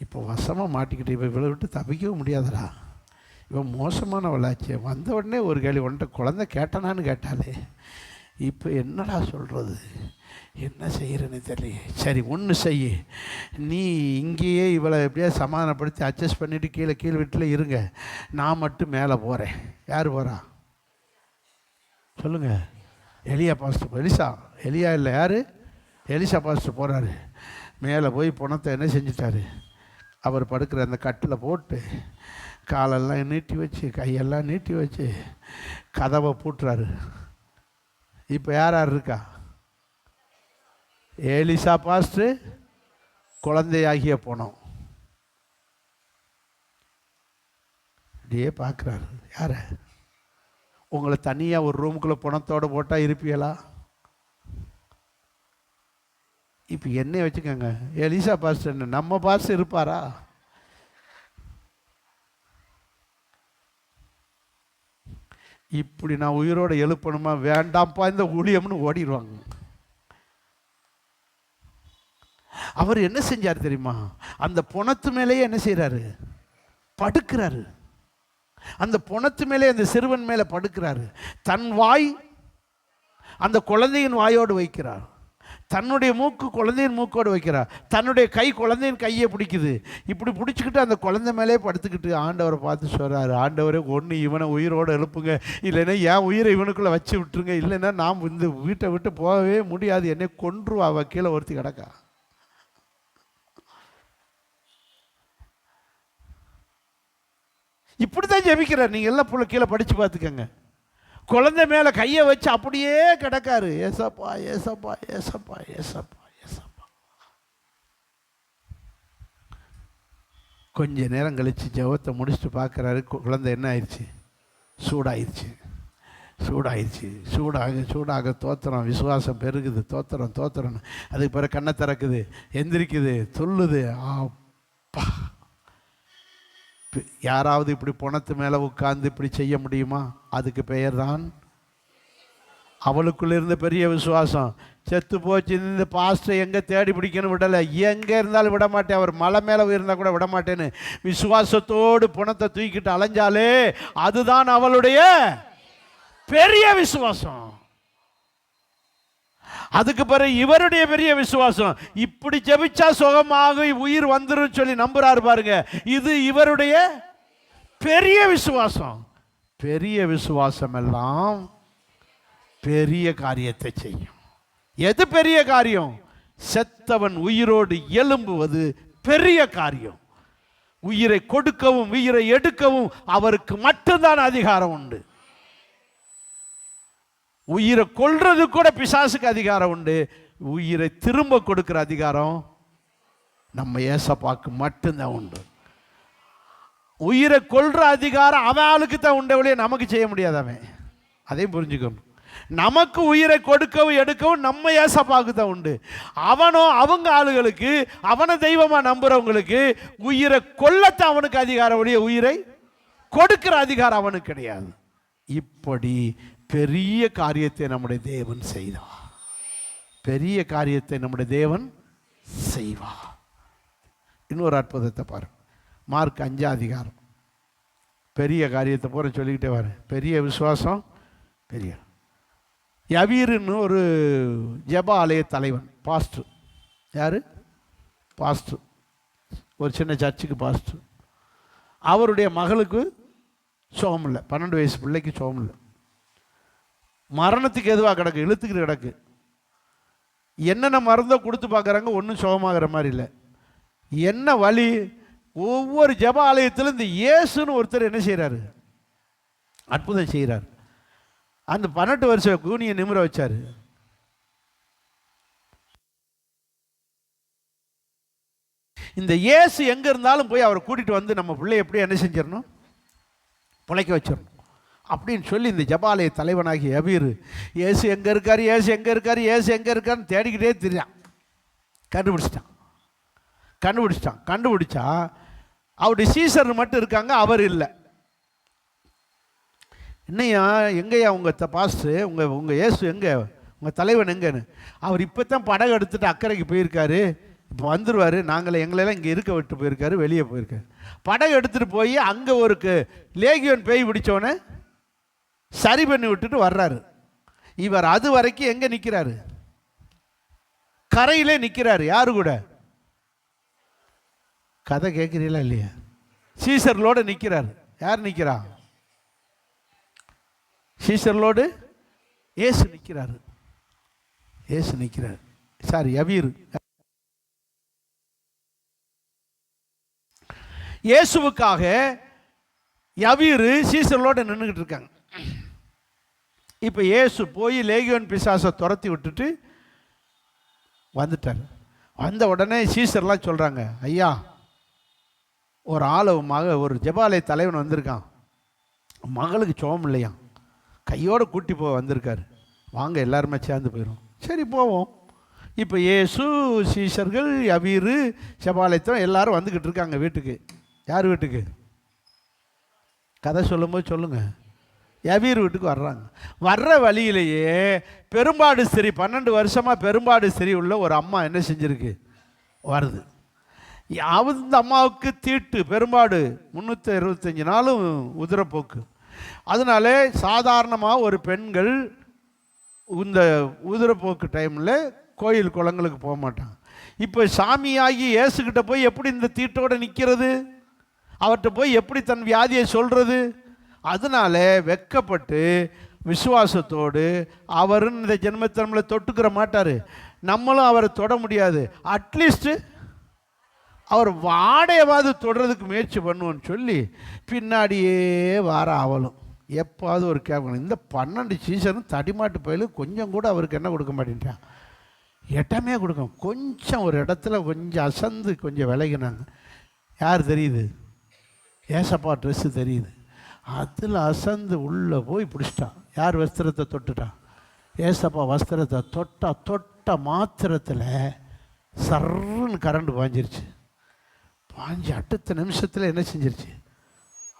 இப்போ வசமாக மாட்டிக்கிட்டு இப்போ இவ்வளோ விட்டு தப்பிக்கவும் முடியாதுடா. இவன் மோசமானவளாச்சு. வந்த உடனே ஒரு கேள்வி, ஒன்றை குழந்தை கேட்டானான்னு கேட்டாலே, இப்போ என்னடா சொல்கிறது? என்ன செய்கிறேன்னு தெரியலையே. சரி, ஒன்று செய்ய, நீ இங்கேயே இவளை எப்படியா சமாதானப்படுத்தி அட்ஜஸ்ட் பண்ணிவிட்டு கீழே வீட்டில் இருங்க, நான் மட்டும் மேலே போகிறேன். யார் போகிறா சொல்லுங்கள்? எலியா பாஸ்டர். எலியா இல்லை, யார்? எலிசா பாஸ்டர் போகிறாரு. மேலே போய் பணத்தை என்ன செஞ்சிட்டாரு? அவர் படுக்கிற அந்த கட்டில் போட்டு காலெல்லாம் நீட்டி வச்சு கையெல்லாம் நீட்டி வச்சு கதவை பூட்டுறாரு. இப்போ யார் இருக்கா? எலிசா பாஸ்டர், குழந்தையாகிய பணம். அப்படியே பார்க்குறாரு. யாரை? உங்களை தனியாக ஒரு ரூமுக்குள்ளே பணத்தோடு போட்டால் இருப்பீங்களா? இப்போ என்ன வச்சுக்கோங்க, எலிசா பாஸ்டர் நம்ம பாஸ்டர் இருப்பாரா? இப்படி நான் உயிரோடு எழுப்பணுமா? வேண்டாம்ப்பா இந்த ஊழியம்னு ஓடிடுவாங்க. அவர் என்ன செஞ்சார் தெரியுமா? அந்த பணத்து மேலேயே என்ன செய்கிறாரு? படுக்கிறாரு. அந்த பணத்து மேலே, அந்த சிறுவன் மேலே படுக்கிறாரு. தன் வாய் அந்த குழந்தையின் வாயோடு வைக்கிறார். தன்னுடைய மூக்கு குழந்தையின் மூக்கோடு வைக்கிறார். தன்னுடைய கை குழந்தையின் கையை பிடிக்குது. இப்படி பிடிச்சிக்கிட்டு அந்த குழந்தை மேலே படுத்துக்கிட்டு ஆண்டவரை பார்த்து சொல்கிறாரு, ஆண்டவரே, ஒன்று இவனை உயிரோடு எழுப்புங்க, இல்லைன்னா என் உயிரை இவனுக்குள்ளே வச்சு விட்டுருங்க, இல்லைன்னா நாம் இந்த வீட்டை விட்டு போகவே முடியாது, என்னை கொன்றுவா. அவள் கீழே ஒருத்தி கிடக்கா. இப்படி தான் ஜெபிக்கிறார். நீங்கள் எல்லாம் கீழே படித்து பார்த்துக்கங்க. குழந்தை மேலே கையை வச்சு அப்படியே கிடக்காரு. ஏசப்பா ஏசப்பா ஏசப்பா ஏசப்பா ஏசப்பா. கொஞ்ச நேரம் கழித்து ஜெபத்தை முடிச்சுட்டு பார்க்குறாரு. குழந்தை என்ன ஆயிடுச்சு? சூடாயிருச்சு. சூடாக தோத்திரம், விசுவாசம் பெருகுது. தோத்திரம். அதுக்கு பிறகு கண்ணை திறக்குது, எந்திரிக்குது, சொல்லுது. அப்பா, யாராவது இப்படி பணத்து மேலே உட்கார்ந்து இப்படி செய்ய முடியுமா? அதுக்கு பெயர் தான் அவளுக்குள்ள இருந்த பெரிய விசுவாசம். செத்து போச்சு இந்த பாஸ்டர் எங்கே தேடி பிடிக்கணும் விடலை. எங்கே இருந்தாலும் விட மாட்டேன், அவர் மலை மேலே இருந்தால் கூட விட மாட்டேன்னு விசுவாசத்தோடு பணத்தை தூக்கிட்டு அலைஞ்சாலே அதுதான் அவளுடைய பெரிய விசுவாசம். அதுக்கு பிறகு இவருடைய பெரிய விசுவாசம். இப்படி ஜெபிச்சா சுகமாக உயிர் வந்துரும் சொல்லி நம்புறாரு பாருங்க. இது இவருடைய பெரிய விசுவாசம். பெரிய விசுவாசம் எல்லாம் பெரிய காரியத்தை செய்யும். எது பெரிய காரியம்? செத்தவன் உயிரோடு எழும்புவது பெரிய காரியம். உயிரை கொடுக்கவும் உயிரை எடுக்கவும் அவருக்கு மட்டும்தான் அதிகாரம் உண்டு. உயிரை கொல்றது கூட பிசாசுக்கு அதிகாரம் உண்டு. உயிரை திரும்ப கொடுக்கிற அதிகாரம் நம்ம ஏசப்பாக்கு மட்டும்தான் உண்டு. உயிரை கொல்ற அதிகாரம் அவளுக்கு தான் உண்டே ஒழிய நமக்கு செய்ய முடியாது. அவன் அதையும் புரிஞ்சுக்கணும். நமக்கு உயிரை கொடுக்கவும் எடுக்கவும் நம்ம ஏசப்பாக்கு தான் உண்டு. அவனோ அவங்க ஆளுகளுக்கு, அவனை தெய்வமா நம்புறவங்களுக்கு உயிரை கொல்லத்தான் அவனுக்கு அதிகாரம் ஒழிய உயிரை கொடுக்கிற அதிகாரம் அவனுக்கு கிடையாது. இப்படி பெரிய காரியத்தை நம்முடைய தேவன் செய்தார். பெரிய காரியத்தை நம்முடைய தேவன் செய்வார். இன்னொரு அற்புதத்தை பாரு. மார்க் 5 அதிகாரம். பெரிய காரியத்தை போற சொல்லிக்கிட்டே வர. பெரிய விசுவாசம். பெரிய யவீருன்னு ஒரு ஜெப ஆலய தலைவன், பாஸ்டர். யாரு? பாஸ்டர். ஒரு சின்ன சர்ச்சுக்கு பாஸ்டர். அவருடைய மகளுக்கு சுகம் இல்லை. 12 வயசு பிள்ளைக்கு சுகம் இல்லை. மரணத்துக்கு எதுவாக கிடக்கு, இழுத்துக்கிட்டு கிடக்கு. என்னென்ன மருந்தோ கொடுத்து பார்க்குறாங்க, ஒன்றும் சுகமாகிற மாதிரி இல்லை. என்ன வழி? ஒவ்வொரு ஜெப ஆலயத்திலும் இந்த இயேசுன்னு ஒருத்தர் என்ன செய்கிறாரு? அற்புதம் செய்கிறார். அந்த 18 வருஷம் கூனியை நிமிர வச்சார். இந்த இயேசு எங்கே இருந்தாலும் போய் அவரை கூட்டிகிட்டு வந்து நம்ம பிள்ளை எப்படி என்ன செஞ்சிடணும்? பிழைக்க வச்சிடணும் அப்படின்னு சொல்லி இந்த ஜபாலய தலைவனாகி யவீரு இயேசு எங்கே இருக்கார், இயேசு எங்கே இருக்கார், இயேசு எங்கே இருக்காருன்னு தேடிக்கிட்டே தெரியான். கண்டுபிடிச்சா அவருடைய சீசர் மட்டும் இருக்காங்க, அவர் இல்லை. என்னையா எங்கேயா உங்கள் பாஸ்டர், உங்கள் இயேசு எங்கே, உங்கள் தலைவன் எங்கன்னு? அவர் இப்போ தான் படகு எடுத்துகிட்டு அக்கறைக்கு போயிருக்காரு, இப்போ வந்துடுவார், எங்களெல்லாம் இங்கே இருக்க விட்டு போயிருக்காரு, வெளியே போயிருக்காரு. படகு எடுத்துகிட்டு போய் அங்கே ஒரு லேகியோன் பேய் பிடிச்சோன்னே சரி பண்ணி விட்டுட்டு வர்றாரு. இவர் அது வரைக்கும் எங்கே நிற்கிறாரு? கரையிலே நிற்கிறாரு. யாரு கூட? கதை கேட்குறீங்களா இல்லையா? சீசர்களோடு நிற்கிறாரு. யார் நிற்கிறா? சீசர்களோடு இயேசு நிற்கிறாரு. சாரி, யவீரு. இயேசுவுக்காக யவீரு சீசர்களோடு நின்றுக்கிட்டு இருக்காங்க. இப்போ இயேசு போய் லேகியோன் பிசாசை துரத்தி விட்டுட்டு வந்துட்டார். வந்த உடனே சீசர்லாம் சொல்கிறாங்க, ஐயா ஒரு ஒரு ஜெபாலய தலைவன் வந்திருக்கான், மகளுக்கு சோகம் இல்லையா, கையோடு கூட்டி வந்திருக்காரு, வாங்க எல்லாருமே சேர்ந்து போயிடும். சரி போவோம். இப்போ இயேசு, சீசர்கள், யவீரு, ஜெபாலயத்தம் எல்லாரும் வந்துக்கிட்டு இருக்காங்க வீட்டுக்கு. யார் வீட்டுக்கு? கதை சொல்லும்போது சொல்லுங்கள். யவீர் வீட்டுக்கு வர்றாங்க. வர்ற வழியிலேயே பெரும்பாடு ஸ்திரீ, 12 வருஷமாக பெரும்பாடு ஸ்திரீ உள்ள ஒரு அம்மா என்ன செஞ்சுருக்கு? வருது. அந்த அம்மாவுக்கு தீட்டு, பெரும்பாடு 365 நாளும் உதிரப்போக்கு. அதனால சாதாரணமாக ஒரு பெண்கள் இந்த உதிரப்போக்கு டைமில் கோயில் குளங்களுக்கு போக மாட்டாங்க. இப்போ சாமியாகி இயேசுக்கிட்ட போய் எப்படி இந்த தீட்டோடு நிற்கிறது? அவர்கிட்ட போய் எப்படி தன் வியாதியை சொல்கிறது? அதனால வெக்கப்பட்டு விசுவாசத்தோடு, அவரும் இந்த ஜென்மத்தை நம்மளை தொட்டுக்கிற மாட்டார், நம்மளும் அவரை தொட முடியாது, அட்லீஸ்ட்டு அவர் வாடையவாது தொடுறதுக்கு முயற்சி பண்ணுவோன்னு சொல்லி பின்னாடியே வர அவளும் எப்பாவது ஒரு கேட்கணும். இந்த 12 சீசனும் தடிமாட்டு பயிலும் கொஞ்சம் கூட அவருக்கு என்ன கொடுக்க மாட்டேன்ட்டான், இடமே கொடுக்கும். கொஞ்சம் ஒரு இடத்துல கொஞ்சம் அசந்து கொஞ்சம் விலகினாங்க. யார் தெரியுது? ஏசப்பா ட்ரெஸ்ஸு தெரியுது. அதில் அசந்து உள்ளே போய் பிடிச்சிட்டான். யார் வஸ்திரத்தை தொட்டுட்டான்? ஏசப்பா வஸ்திரத்தை தொட்ட மாத்திரத்தில் சர்ன்னு கரண்ட் பாஞ்சிருச்சு. பாஞ்சு அடுத்த நிமிஷத்தில் என்ன செஞ்சிருச்சு,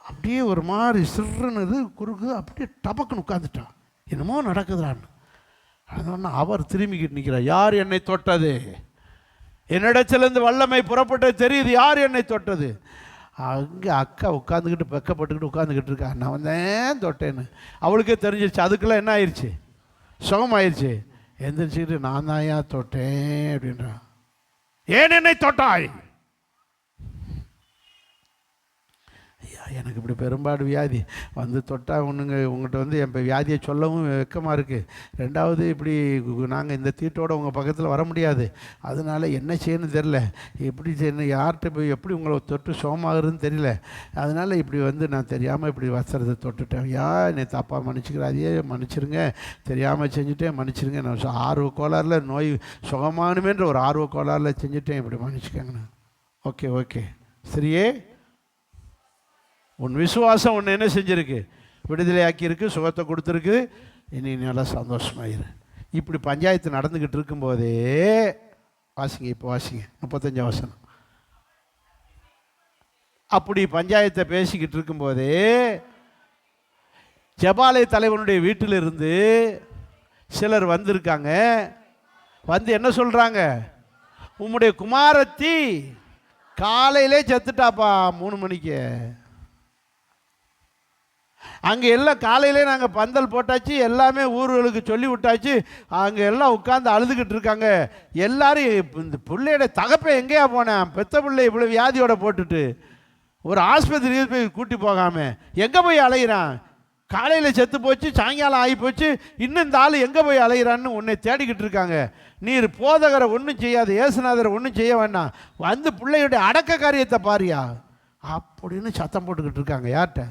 அப்படியே ஒரு மாதிரி சிறுனது குறுக்கு அப்படியே டபக்குன்னு உட்காந்துட்டான். என்னமோ நடக்குதுறான்னு. அதனால அவர் திரும்பிக்கிட்டு நிற்கிறார். யார் என்னை தொட்டது? என்னிடத்திலிருந்து வல்லமை புறப்பட்டது தெரியுது. யார் என்னை தொட்டது? அங்கே அக்கா உட்காந்துக்கிட்டு வெக்கப்பட்டுக்கிட்டு உட்காந்துக்கிட்டு இருக்கா. நான் வந்தேன் தொட்டேன்னு அவளுக்கே தெரிஞ்சிருச்சு. அதுக்குள்ளே என்ன ஆயிடுச்சு, சுகமாயிருச்சு. எந்திரிச்சுக்கிட்டு நான் தான் ஏன் தொட்டேன் அப்படின்றான். ஏன் என்னை தொட்டாய்? எனக்கு இப்படி பெரும்பாடு வியாதி வந்து தொட்டால் உங்கள்கிட்ட வந்து என் வியாதியை சொல்லவும் வெக்கமாக இருக்குது. ரெண்டாவது இப்படி நாங்கள் இந்த தீட்டோடு உங்கள் பக்கத்தில் வர முடியாது. அதனால் என்ன செய்யணும்னு தெரில, எப்படி செய்யணும், யார்கிட்ட போய் எப்படி உங்களை தொட்டு சோமாகுதுன்னு தெரியல. அதனால் இப்படி வந்து நான் தெரியாமல் இப்படி வஸ்திரத்தை தொட்டுட்டேன். என்னை தப்பாக மன்னிச்சுக்கிறாதையே, மன்னிச்சிருங்க, தெரியாமல் செஞ்சுட்டேன், மன்னிச்சிருங்க. நான் ஆர்வ கோளாறில் நோய் சுகமானுமேன்ற ஒரு ஆர்வ கோளாறில் செஞ்சுட்டேன், இப்படி மன்னிச்சுக்கங்கண்ணா. ஓகே ஓகே சரியே, உன் விசுவாசம் உன்னை என்ன செஞ்சுருக்கு, விடுதலை ஆக்கியிருக்கு, சுகத்தை கொடுத்துருக்கு. இனி நல்லா சந்தோஷமாயிரு. இப்படி பஞ்சாயத்து நடந்துக்கிட்டு இருக்கும்போதே வாசிங்க, இப்போ வாசிங்க 35 வசனம். அப்படி பஞ்சாயத்தை பேசிக்கிட்டு இருக்கும்போதே ஜெபாலய தலைவனுடைய வீட்டிலிருந்து சிலர் வந்திருக்காங்க. வந்து என்ன சொல்கிறாங்க, உம்முடைய குமாரத்தி காலையிலே செத்துட்டாப்பா 3 மணிக்கு. அங்கே எல்லாம் காலையிலே நாங்கள் பந்தல் போட்டாச்சு, எல்லாமே ஊர்களுக்கு சொல்லி விட்டாச்சு. அங்கே எல்லாம் உட்காந்து அழுதுகிட்டு இருக்காங்க. எல்லாரும் இந்த பிள்ளையோட தகப்பை எங்கேயா போனேன், பெத்த பிள்ளை இவ்வளோ வியாதியோட போட்டுட்டு ஒரு ஆஸ்பத்திரிக்கு போய் கூட்டி போகாமல் எங்கே போய் அலைகிறான்? காலையில் செத்து போச்சு, சாயங்காலம் ஆகி போச்சு, இன்னும் இந்த ஆள் எங்கே போய் அலைகிறான்னு உன்னை தேடிக்கிட்டு இருக்காங்க. நீர் போதகரை ஒன்றும் செய்யாது, ஏசுநாதரை ஒன்றும் செய்ய வேண்டாம், வந்து பிள்ளையுடைய அடக்க காரியத்தை பாரியா அப்படின்னு சத்தம் போட்டுக்கிட்டு இருக்காங்க. யார்கிட்ட?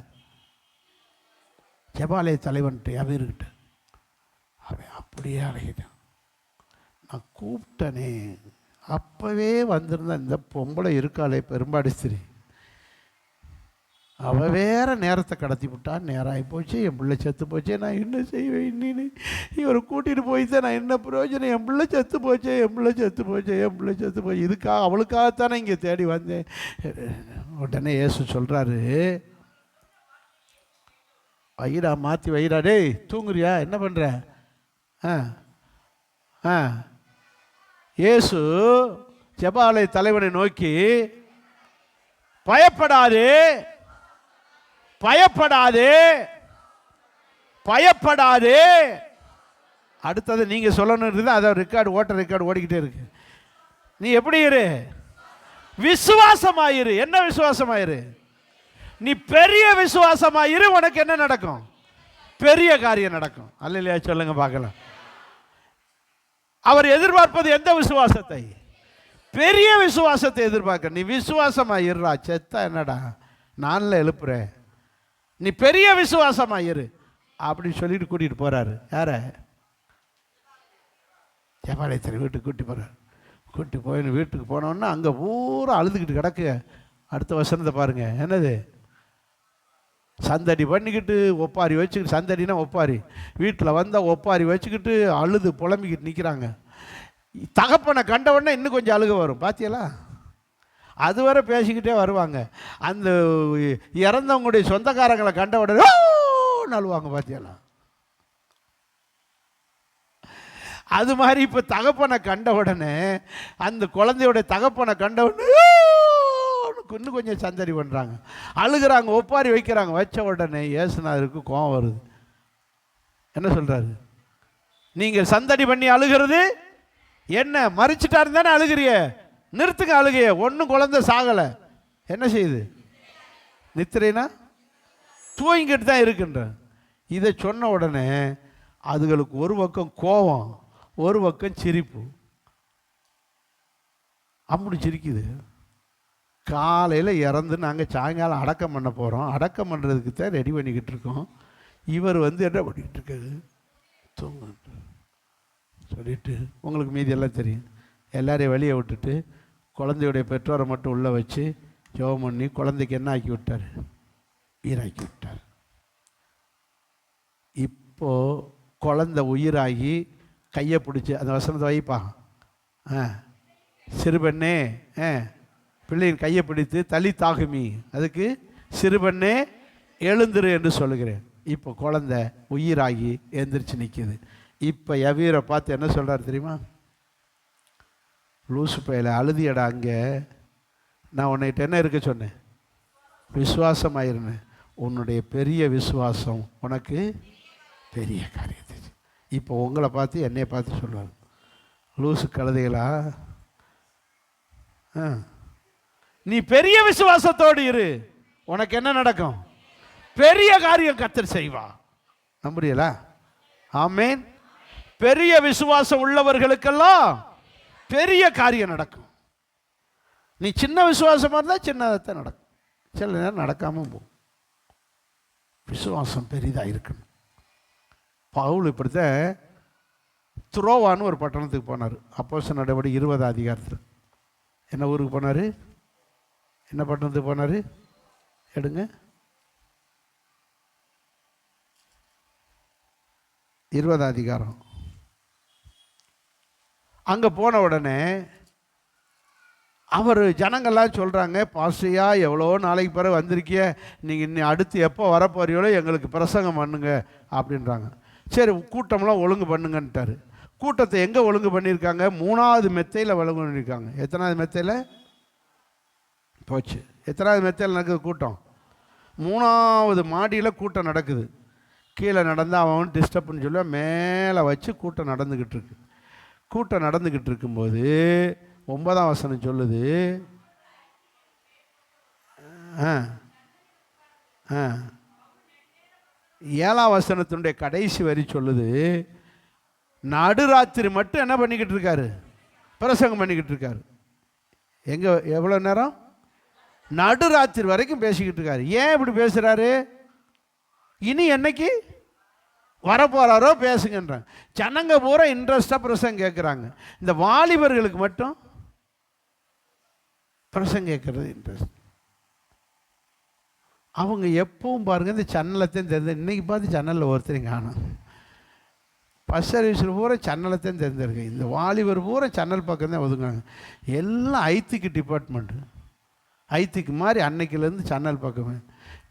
ஜெபாலய தலைவன்ட்டு அவர்கிட்ட. அவன் அப்படியே அழகிட்டான். நான் கூப்பிட்டனே, அப்போவே வந்திருந்தேன். இந்த பொம்பளை இருக்காளே பெரும்பாடு ஸ்திரீ, அவள் வேற நேரத்தை கடத்தி விட்டான். நேரம் ஆகி போச்சு, என் பிள்ளை செத்து போச்சே, நான் என்ன செய்வேன்? இன்னின்னு இவரை கூட்டிகிட்டு போய்தான் நான் என்ன பிரயோஜனம்? என் பிள்ளை செத்து போச்சே, என் பிள்ளை செத்து போச்சே, என் பிள்ளை செத்து போச்சு. இதுக்காக அவளுக்காகத்தானே இங்கே தேடி வந்தேன். உடனே இயேசு சொல்கிறாரு, வைடா, மாற்றி வைடா. டேய் தூங்குறியா, என்ன பண்ணுற? இயேசு ஜெபாலய தலைவனை நோக்கி, பயப்படாதே பயப்படாதே பயப்படாதே. அடுத்தது நீங்க சொல்லணும் இருக்குது, அதை ரெக்கார்டு ஓடிக்கிட்டே இருக்கு. நீ எப்படி இரு? விசுவாசமாயிரு. என்ன விசுவாசமாயிரு? நீ பெரிய விசுவாசமாயிரு. உனக்கு என்ன நடக்கும்? பெரிய காரியம் நடக்கும். அல்லையா? சொல்லுங்க பார்க்கலாம். அவர் எதிர்பார்ப்பது எந்த விசுவாசத்தை? பெரிய விசுவாசத்தை எதிர்பார்க்க. நீ விசுவாசமாயிரா. செத்தா என்னடா, நான்ல எழுப்புறேன், நீ பெரிய விசுவாசமாயிரு அப்படின்னு சொல்லிட்டு கூட்டிட்டு போறாரு. யார? ஜெபாலயத்தில் வீட்டுக்கு கூட்டி போறாரு. கூட்டி போய் வீட்டுக்கு போனோன்னா அங்கே பூரா அழுதுகிட்டு கிடக்கு. அடுத்த வசனத்தை பாருங்க. என்னது? சந்தடி பண்ணிக்கிட்டு ஒப்பாரி வச்சுக்கிட்டு, சந்தடினா ஒப்பாரி, வீட்டில் வந்தால் ஒப்பாரி வச்சுக்கிட்டு அழுது புலம்பிக்கிட்டு நிற்கிறாங்க. தகப்பனை கண்ட உடனே இன்னும் கொஞ்சம் அழுக வரும். பார்த்தியலா? அதுவரை பேசிக்கிட்டே வருவாங்க. அந்த இறந்தவங்களுடைய சொந்தக்காரங்களை கண்ட உடனே அழுவாங்க. பார்த்தியலா? அது மாதிரி இப்போ தகப்பனை கண்ட உடனே, அந்த குழந்தையோட தகப்பனை கண்ட உடனே இன்னும் கொஞ்சம் சந்தடி பண்ணுறாங்க, அழுகிறாங்க, ஒப்பாரி வைக்கிறாங்க. வச்ச உடனே இயேசுநாதருக்கு கோபம் வருது. என்ன சொல்கிறாரு? நீங்கள் சந்தடி பண்ணி அழுகிறது என்ன? மறிச்சிட்டாரு தானே அழுகிறிய, நிறுத்துங்க அழுகைய. ஒன்றும் குழந்தை சாகலை. என்ன செய்யுது? நித்திரைனா தூங்கிட்டு தான் இருக்குன்ற. இதை சொன்ன உடனே அதுகளுக்கு ஒரு பக்கம் கோபம், ஒரு பக்கம் சிரிப்பு. அப்படி சிரிக்குது. காலையில் இறந்து நாங்கள் சாயங்காலம் அடக்கம் பண்ண போகிறோம். அடக்கம் பண்ணுறதுக்கு தான் ரெடி பண்ணிக்கிட்டு இருக்கோம். இவர் என்ன பண்ணிக்கிட்டு இருக்காரு, தூங்க சொல்லிட்டு உங்களுக்கு மீதியெல்லாம் தெரியும். எல்லாரையும் வெளியே விட்டுட்டு குழந்தையுடைய பெற்றோரை மட்டும் உள்ளே வச்சு ஜெபம் பண்ணி குழந்தைக்கு என்ன ஆக்கி விட்டார், உயிராக்கி விட்டார். இப்போது குழந்தை உயிராகி கையை பிடிச்சி அந்த வசனத்தை வைப்பா, சிறுபெண்ணே பிள்ளையின் கையை பிடித்து தலி தாகுமி, அதுக்கு சிறுபெண்ணே எழுந்துரு என்று சொல்லுகிறேன். இப்போ குழந்தை உயிராகி எழுந்திரிச்சு நிற்கிது. இப்போ யவீரை பார்த்து என்ன சொல்கிறார் தெரியுமா, லூசு பையில அழுதியடா, அங்கே நான் உன்னைகிட்ட என்ன இருக்க சொன்னேன், விசுவாசமாயிருந்தேன். உன்னுடைய பெரிய விசுவாசம் உனக்கு பெரிய காரியத்தை. இப்போ உங்களை பார்த்து என்னையை பார்த்து சொல்லுவார், லூசு கழுதைகளா, நீ பெரிய விசுவாசத்தோடு இரு, உனக்கு என்ன நடக்கும், பெரிய காரியம் கர்த்தர் செய்வா. நம்புறீங்களா? ஆமேன். பெரிய விசுவாசம் உள்ளவர்களுக்கெல்லாம் பெரிய காரியம் நடக்கும். நீ சின்ன விசுவாசமாக இருந்தால் சின்னதாக நடக்கும், சில நேரம் நடக்காமல் போகும். விசுவாசம் பெரிதாக இருக்கணும். பவுல் இப்படித்தான் துரோவான்னு ஒரு பட்டணத்துக்கு போனார். அப்போஸ்தலர் நடவடிக்கை 20 அதிகாரத்தில். என்ன ஊருக்கு போனார், என்ன பட்டணத்துக்கு போனார், எடுங்க, 20 அதிகாரம். அங்கே போன உடனே அவர் ஜனங்கள்லாம் சொல்கிறாங்க, பாஸ்டையா எவ்வளோ நாளைக்கு பிறகு வந்திருக்கிய, நீங்கள் இன்னும் அடுத்து எப்போ வரப்போறீங்களோ எங்களுக்கு பிரசங்கம் பண்ணுங்க அப்படின்றாங்க. சரி, கூட்டம்லாம் ஒழுங்கு பண்ணுங்கன்ட்டார். கூட்டத்தை எங்கே ஒழுங்கு பண்ணியிருக்காங்க, 3வது மெத்தையில் ஒழுங்கு பண்ணியிருக்காங்க. எத்தனாவது மெத்தையில் போச்சு, எத்தனாவது மெத்தையில் நடக்குது கூட்டம், 3வது மாடியில் கூட்டம் நடக்குது. கீழே நடந்தால் அவன் டிஸ்டர்ப்னு சொல்ல மேலே வச்சு கூட்டம் நடந்துக்கிட்டு இருக்கு. கூட்டம் நடந்துக்கிட்டு இருக்கும்போது 9ஆம் வசனம் சொல்லுது, 7ஆம் வசனத்தினுடைய கடைசி வரி சொல்லுது, நடுராத்திரி மட்டும் என்ன பண்ணிக்கிட்டு இருக்காரு, பிரசங்கம் பண்ணிக்கிட்டு இருக்காரு. எங்கே எவ்வளோ நேரம், நடுராத்திரி வரைக்கும் பேசிக்கிட்டு இருக்காரு. ஏன் இப்படி பேசுகிறாரு, இனி என்னைக்கு வரப்போகிறாரோ பேசுங்கன்றாங்க. ஜனங்க பூரா இன்ட்ரெஸ்டாக பிரசங்கம் கேட்குறாங்க. இந்த வாலிபர்களுக்கு மட்டும் பிரசங்கம் கேட்குறது இன்ட்ரெஸ்ட். அவங்க எப்பவும் பாருங்கள் இந்த சன்னலத்தையும் தெரிஞ்சு, இன்றைக்கி பார்த்து சன்னலில் ஒருத்தரையும் காணும். ஃபஸ்ட் சர்வீஸில் பூரா சன்னலத்தையும் தெரிஞ்சிருக்கு. இந்த வாலிபர் பூரா சன்னல் பக்கம் தான் ஒதுங்குறாங்க. எல்லாம் ஐத்திக்கு டிபார்ட்மெண்ட்டு, ஐத்திக்கு மாதிரி அன்னைக்கிலேருந்து சன்னல் பக்கமே.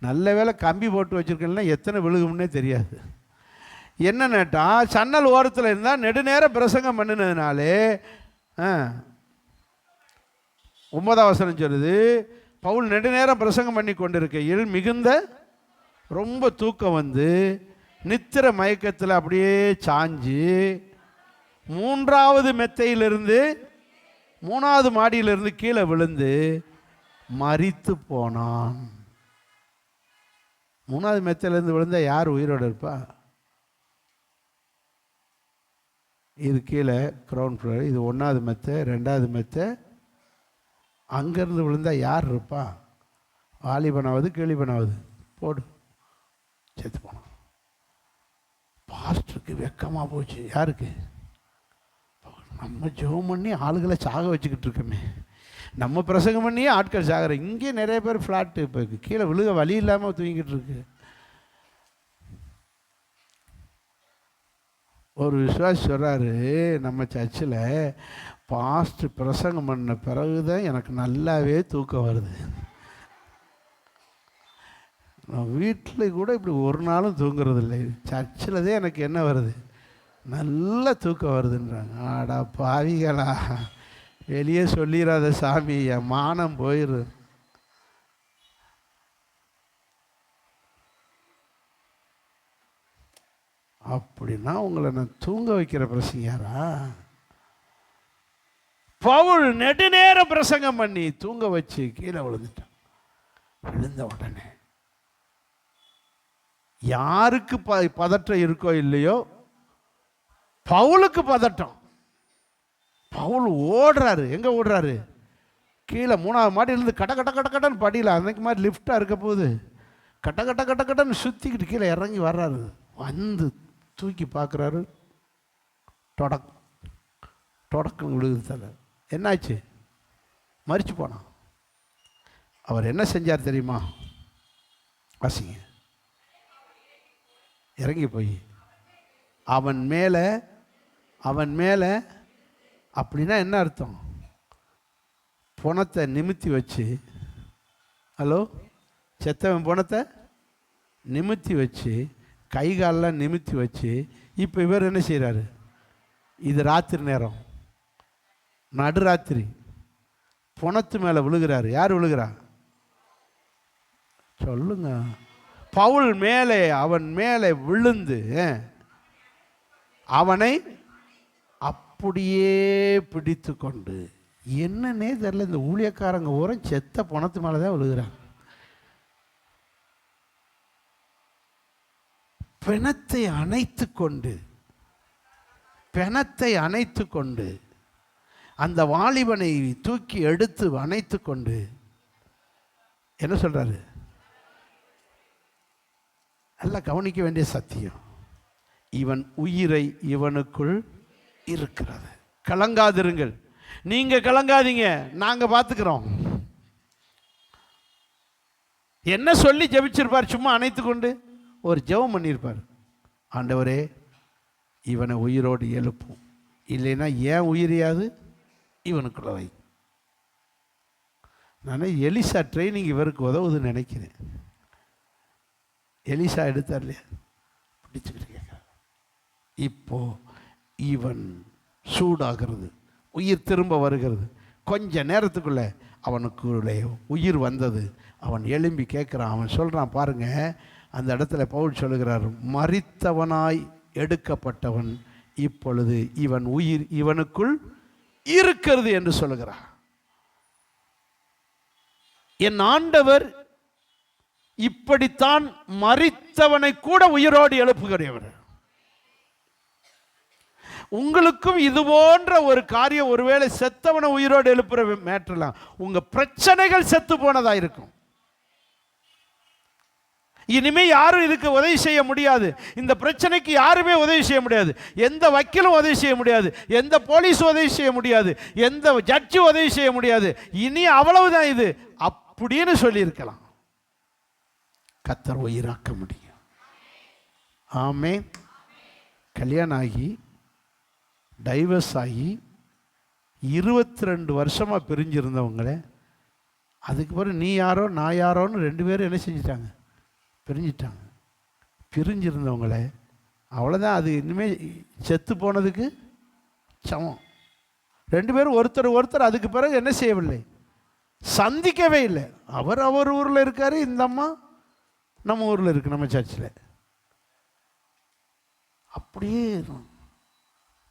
நல்ல வேலை கம்பி போட்டு வச்சுருக்கேன்னா எத்தனை விழுகும்னே தெரியாது. என்னன்னாட்டா சன்னல் ஓரத்தில் இருந்தால் நெடுநேரம் பிரசங்கம் பண்ணினதுனாலே 9ஆம் வசனம் சொல்லுது, பவுல் நெடுநேரம் பிரசங்கம் பண்ணி கொண்டிருக்கையில் மிகுந்த ரொம்ப தூக்கம் வந்து நித்திர மயக்கத்தில் அப்படியே சாஞ்சு 3வது மெத்தையிலிருந்து 3வது மாடியிலிருந்து கீழே விழுந்து மரித்து போனான். 3வது மெத்தையிலேருந்து விழுந்தால் யார் உயிரோடு இருப்பா? இது கீழே கிரவுண்ட் ஃப்ளோர், இது 1வது மெத்தை, 2வது மெத்தை. அங்கேருந்து விழுந்தால் யார் இருப்பா? வாலிபனாவது கேளிபனாவது போடு, செத்து போனான். பாஸ்டருக்கு வெக்கமாக போச்சு. யாருக்கு? நம்ம ஜெபம் பண்ணி ஆளுகளை சாக வச்சுக்கிட்டு இருக்கோமே, நம்ம பிரசங்கம் பண்ணியே ஆட்கள் சாகிற. இங்கே நிறைய பேர் ஃப்ளாட்டு இப்போ கீழே விழுக வழி இல்லாமல் தூங்கிக்கிட்டு இருக்கு. ஒரு விசுவாசி சொல்கிறாரு, நம்ம சர்ச்சில் பாஸ்ட் பிரசங்கம் பண்ண பிறகு தான் எனக்கு நல்லாவே தூக்கம் வருது. நான் வீட்டில் கூட இப்படி ஒரு நாளும் தூங்குறது இல்லை, சர்ச்சில் தான் எனக்கு என்ன வருது, நல்ல தூக்கம் வருதுன்றாங்க. ஆடா பாவிகளா, வெளியே சொல்லிடாத சாமி, என் மானம் போயிரு. அப்படின்னா உங்களை நான் தூங்க வைக்கிற பிரசங்காரா? பவுல் நெடுநேரம் பிரசங்கம் பண்ணி தூங்க வச்சு கீழே விழுந்துட்டான். விழுந்த உடனே யாருக்கு பதற்றம் இருக்கோ இல்லையோ, பவுலுக்கு பதட்டம். பவுல் ஓடுறாரு. எங்க ஓடுறாரு? கீழே 3வது மாடியிலேருந்து கட்ட கட்ட கட்ட கட்டன்னு படியில் அன்னைக்கு மாதிரி லிஃப்டாக இருக்க போகுது. கட்ட கட்ட கட்ட கட்டன்னு சுற்றிக்கிட்டு கீழே இறங்கி வர்றாரு. வந்து தூக்கி பார்க்குறாரு, தொடக்கம் விழுகுது தலை. என்னாச்சு? மரிச்சு போனான். அவர் என்ன செஞ்சார் தெரியுமா? வாசிங்க. இறங்கி போய் அவன் மேலே அப்படின்னா என்ன அர்த்தம்? பணத்தை நிமித்தி வச்சு, ஹலோ, செத்தவன் பணத்தை நிமித்தி வச்சு, கை காலெலாம் நிமித்தி வச்சு, இப்போ இவர் என்ன செய்கிறாரு? இது ராத்திரி நேரம், நடுராத்திரி, பணத்து மேலே விழுகிறாரு. யார் விழுகிறா சொல்லுங்க? பவுல் மேலே, அவன் மேலே விழுந்து அவனை அப்படியே பிடித்து கொண்டு, என்னன்னே தெரியல, இந்த ஊழியக்காரங்க ஓரம் செத்த பணத்து மேலே தான் விழுகிறாங்க. பிணத்தை அணைத்து கொண்டு அந்த வாலிபனை தூக்கி எடுத்து அணைத்து கொண்டு என்ன சொல்றாரு? எல்லாம் கவனிக்க வேண்டிய சத்தியம். இவன் உயிரை இவனுக்குள் இருக்கிறது. கலங்காதிருங்கள். நீங்க கலங்காதீங்க, நாங்க பார்த்துக்கிறோம். என்ன சொல்லி ஜெபிச்சிருப்பார்? சும்மா அணைத்து கொண்டு ஒரு ஜெபம் பண்ணியிருப்பார். ஆண்டவரே, இவனை உயிரோடு எழுப்பும், இல்லைன்னா ஏன் உயிரியாது இவனுக்குள்ள வை. நான் எலிசா ட்ரைனிங் இவருக்கு உதவுதுன்னு நினைக்கிறேன். எலிசா எடுத்தார் இல்லையா, பிடிச்சுக்கிட்டு கேட்க. இப்போ இவன் சூடாகிறது, உயிர் திரும்ப வருகிறது. கொஞ்ச நேரத்துக்குள்ள அவனுக்குள்ளே உயிர் வந்தது. அவன் எழும்பி கேட்குறான். அவன் சொல்கிறான் பாருங்க, அந்த இடத்துல பவுல் சொல்லுகிறார், மரித்தவனாய் எடுக்கப்பட்டவன் இப்பொழுது இவன் உயிர் இவனுக்குள் இருக்கிறது என்று சொல்லுகிறார். என் ஆண்டவர் இப்படித்தான் மரித்தவனை கூட உயிரோடு எழுப்புகிறவர். உங்களுக்கும் இது போன்ற ஒரு காரியம், ஒருவேளை செத்தவனை உயிரோடு எழுப்புற மேட்டர்லாம், உங்க பிரச்சனைகள் செத்து போனதா இருக்கும். இனிமே யாரும் இதுக்கு உதவி செய்ய முடியாது. இந்த பிரச்சனைக்கு யாருமே உதவி செய்ய முடியாது. எந்த வக்கீலும் உதவி செய்ய முடியாது, எந்த போலீஸ் உதவி செய்ய முடியாது, எந்த ஜட்ஜி உதவி செய்ய முடியாது. இனி அவ்வளவுதான் இது அப்படின்னு சொல்லியிருக்கலாம். கர்த்தர் உயிராக்க முடியும். ஆமென். கல்யாணம் ஆகி டைவர்ஸ் ஆகி 22 வருஷமா பிரிஞ்சிருந்தவங்களே, அதுக்கு பிறகு நீ யாரோ நான் யாரோன்னு 2 பேரும் என்ன செஞ்சிட்டாங்க? பிரிஞ்சிட்டாங்க. பிரிஞ்சிருந்தவங்களே அவ்வளோதான். அது இனிமேல் செத்து போனதுக்கு சமம். 2 பேரும் ஒருத்தர் அதுக்கு பிறகு என்ன செய்யவில்லை? சந்திக்கவே இல்லை. அவர் ஊரில் இருக்காரு, இந்த அம்மா நம்ம ஊரில் இருக்கு, நம்ம சர்ச்சில். அப்படியே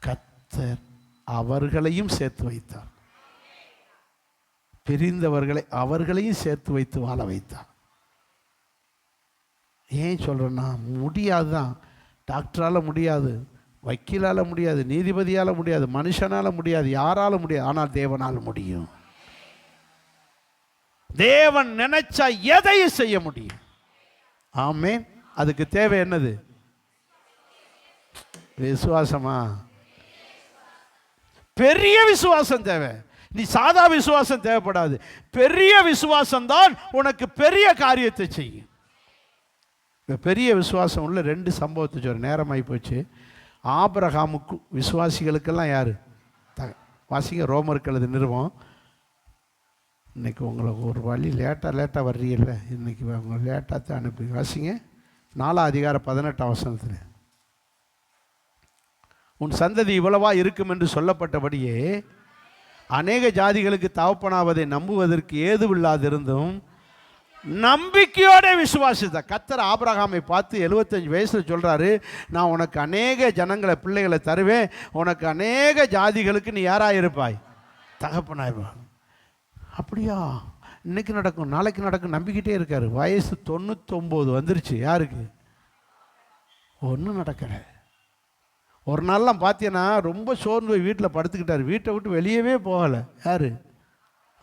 கர்த்தர் அவர்களையும் சேர்த்து வைத்தார். பிரிந்தவர்களை அவர்களையும் சேர்த்து வைத்து வாழ வைத்தார். ஏன் சொல்கிறேன்னா, முடியாது தான். டாக்டரால் முடியாது, வக்கீலால் முடியாது, நீதிபதியால் முடியாது, மனுஷனால் முடியாது, யாரால முடியாது. ஆனால் தேவனால் முடியும். தேவன் நினைச்சா எதையும் செய்ய முடியும். ஆமென். அதுக்கு தேவை என்னது? விசுவாசமா? பெரிய விசுவாசம் தேவை. நீ சாதா விசுவாசம் தேவைப்படாது. பெரிய விசுவாசம் தான் உனக்கு பெரிய காரியத்தை செய்யும். பெரிய விசுவாசம் உள்ள 2 சம்பவத்தை சொல்ற, நேரமாகி போச்சு. ஆபிரகாமுக்கு விசுவாசிகளுக்கெல்லாம் யாரு? வாசிங்க, ரோமருக்கு எழுதின நிருபம். இன்னைக்கு உங்களுக்கு ஒரு வழி லேட்டாக வர்றீங்கல்ல, இன்னைக்கு உங்களை லேட்டாக தான் அனுப்பி. வாசிங்க 4 அதிகாரம் 18 வசனத்தில். உன் சந்ததி இவ்வளவா இருக்கும் என்று சொல்லப்பட்டபடியே அநேக ஜாதிகளுக்கு தகப்பனாவதை நம்புவதற்கு ஏதுவில்லாதிருந்தும் நம்பிக்கையோட விசுவாசித்த கர்த்தர் ஆபிரகாமை பார்த்து 75 வயசில் சொல்கிறாரு, நான் உனக்கு அநேக ஜனங்களை பிள்ளைகளை தருவேன், உனக்கு அநேக ஜாதிகளுக்கு நீ யாராக இருப்பாய்? தகப்பனாய்வாய். அப்படியா? இன்னைக்கு நடக்கும், நாளைக்கு நடக்கும், நம்பிக்கிட்டே இருக்காரு. வயசு 99 வந்துருச்சு. யாருக்கு? ஒன்றும் நடக்கலை. ஒரு நாள்லாம் பார்த்தீங்கன்னா ரொம்ப சோர்ந்து போய் வீட்டில் படுத்துக்கிட்டார். வீட்டை விட்டு வெளியவே போகலை. யார்?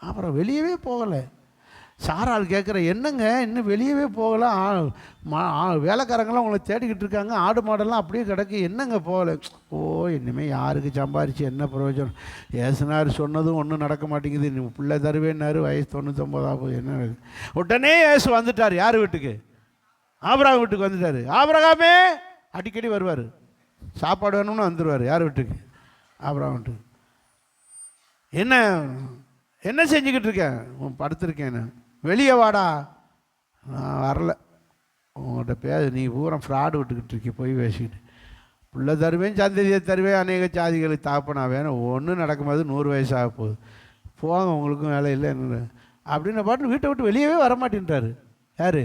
அப்புறம் வெளியவே போகலை. சாராள் கேட்குற, என்னங்க இன்னும் வெளியவே போகலை, வேலைக்காரங்களாம் உங்களை தேடிக்கிட்டு இருக்காங்க, ஆடு மாடெல்லாம் அப்படியே கிடக்கு, என்னங்க போகலை? ஓ, இனிமேல் யாருக்கு சம்பாரித்து என்ன பிரயோஜனம், ஏசுனார் சொன்னதும் ஒன்றும் நடக்க மாட்டேங்குது, நீ பிள்ளை தருவேன்னாரு, வயசு 99 போகுது, என்ன நடக்குது? உடனே ஏசு வந்துட்டார். யார் வீட்டுக்கு? ஆபிரகாம் வீட்டுக்கு வந்துட்டார். ஆபிரகாமே அடிக்கடி வருவார், சாப்பாடு வேணும்னு வந்துடுவார். யார் வீட்டுக்கு? ஆபிரகாம் வீட்டுக்கு. என்ன என்ன செஞ்சுக்கிட்டு இருக்கேன்? படுத்திருக்கேன். வெளியே வாடா. நான் வரல, உங்கள்கிட்ட நீ பூரா ஃப்ராடு விட்டுக்கிட்டு இருக்கேன், போய் பேசிக்கிட்டு. பிள்ளை தருவேன், சந்ததியை தருவேன், அநேக ஜாதிகளுக்கு தாப்பனா வேணும், ஒன்றும் நடக்கும்போது 100 வயசாக போகுது, போங்க, உங்களுக்கும் வேலை இல்லை என்ன அப்படின்னு பாட்டு வீட்டை விட்டு வெளியவே வரமாட்டேன்ட்டார். யார்?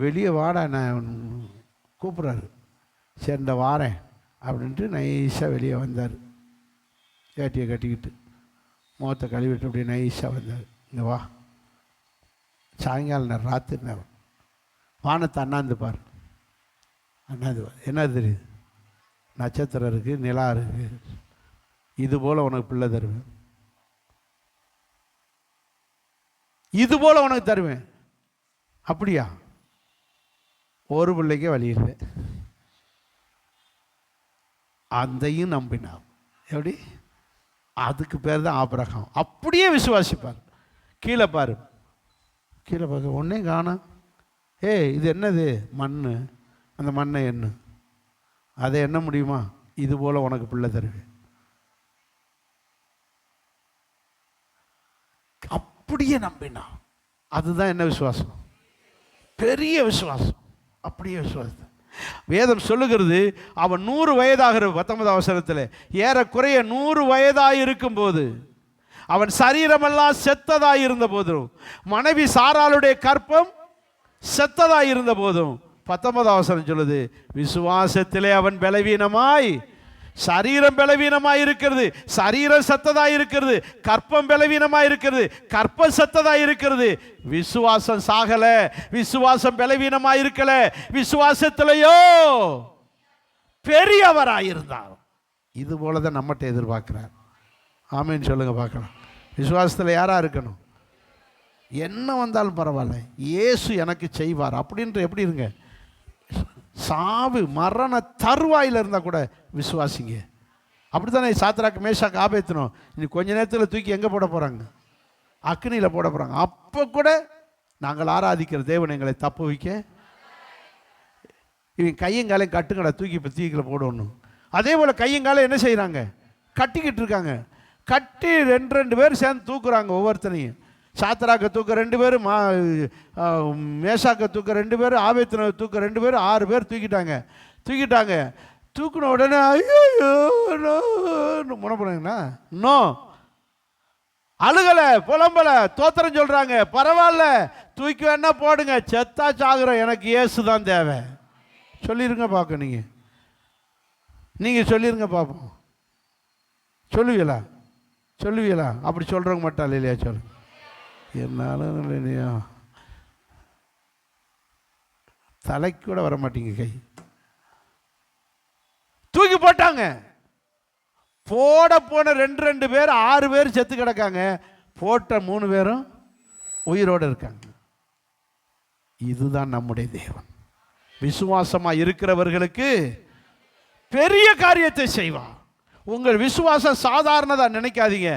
வெளியே வாடா, நான் கூப்பிட்றாரு. சரி இந்த வாரேன் அப்படின்ட்டு நைஸாக வெளியே வந்தார். வேட்டியை கட்டிக்கிட்டு முகத்தை கழுவிட்டு அப்படியே நைஸாக வந்தார். இங்கே வா, சாயங்காலம் நேரம், ராத்திரி நேரம், வானத்தை அண்ணாந்து பார். அண்ணாந்து பார். என்ன தெரியுது? நட்சத்திரம் இருக்குது, நிலா இருக்குது. இதுபோல் உனக்கு பிள்ளை தருவேன், இதுபோல் உனக்கு தருவேன். அப்படியா? ஒரு பிள்ளைக்கே வழி இல்லை. அதையும் நம்பினார். எப்படி? அதுக்கு பேர் தான் ஆபிரகாம். அப்படியே விசுவாசிப்பார். கீழே பாரு, கீழே பார்க்க ஒன்றே காணோம். இது என்னது? மண். அந்த மண்ணை எண்ணு. அதை எண்ண முடியுமா? இது போல் உனக்கு பிள்ளை தருவேன். அப்படியே நம்பினான். அதுதான் என்ன விசுவாசம்? பெரிய விசுவாசம். அப்படியே விசுவாசம். வேதம் சொல்லுகிறது, அவன் 100 வயதாகிற 19 வசனத்தில், ஏறக்குறைய 100 வயதாக இருக்கும்போது, அவன் சரீரமெல்லாம் செத்ததாய் இருந்த போதும், மனைவி சாராளுடைய கற்பம் செத்ததாய் இருந்த போதும், 19 வசனம் சொல்லுது, விசுவாசத்திலே அவன் பலவீனமாய், சரீரம் பலவீனமாய் இருக்கிறது, சரீரம் சத்ததாய் இருக்கிறது, கற்பம் பலவீனமாய் இருக்கிறது, கற்பம் சத்ததாய் இருக்கிறது. விசுவாசம் சாகல, விசுவாசம் பலவீனமாய் இருக்கல, விசுவாசத்திலேயோ பெரியவராயிருந்தார். இது போலதான் நம்மகிட்ட எதிர்பார்க்கிறார். ஆமேன்னு சொல்லுங்க பார்க்கலாம். விசுவாசத்தில் யாரா இருக்கணும்? என்ன வந்தாலும் பரவாயில்ல, இயேசு எனக்கு செய்வார் அப்படின்ற எப்படி இருங்க. சாவு மரண தருவாயில் இருந்தால் கூட விசுவாசிங்க. அப்படி தானே சாத்ராக் மேஷாக் ஆபேத்தணும். இன்னைக்கு கொஞ்ச நேரத்தில் தூக்கி எங்கே போட போகிறாங்க? அக்னியில் போட போகிறாங்க. அப்போ கூட நாங்கள் ஆராதிக்கிற தேவன் எங்களை தப்பு வைக்க, இவங்க கையங்காலையும் கட்டுங்கடா, தூக்கி இப்போ தீக்கில் போடணும். அதே போல் கையங்காலம் என்ன செய்கிறாங்க? கட்டிக்கிட்டு இருக்காங்க. கட்டி 2 பேர் சேர்ந்து தூக்குறாங்க ஒவ்வொருத்தனையும். சாத்ராக்க தூக்க 2 பேர், மேஷாக்க தூக்க 2 பேர், ஆபேத்னை தூக்க 2 பேர், 6 பேர் தூக்கிட்டாங்க. தூக்கின உடனே ஐயோ முனப்படுங்கன்னா நோ, அழுகலை, புலம்பலை, தோத்திரம் சொல்கிறாங்க. பரவாயில்ல, தூக்கி வேணா போடுங்க, செத்தா சாகுறோம், எனக்கு இயேசு தான் தேவை. சொல்லிடுங்க பார்க்க. நீங்கள் சொல்லிடுங்க பார்ப்போம். சொல்லுவீங்களா? அப்படி சொல்கிறவங்க மட்டும் இல்லையா? சொல்லுங்க. என்னாலும் இல்லையா, தலைக்கு கூட வர மாட்டீங்க கை. தூக்கி போட்டாங்க. போன 2 பேர், 6 பேர் செத்து கிடக்காங்க. போட்ட 3 பேரும் உயிரோடு இருக்காங்க. இதுதான் நம்முடைய தேவன். விசுவாசமா இருக்கிறவர்களுக்கு பெரிய காரியத்தை செய்வார். உங்கள் விசுவாசம் சாதாரணதா நினைக்காதீங்க.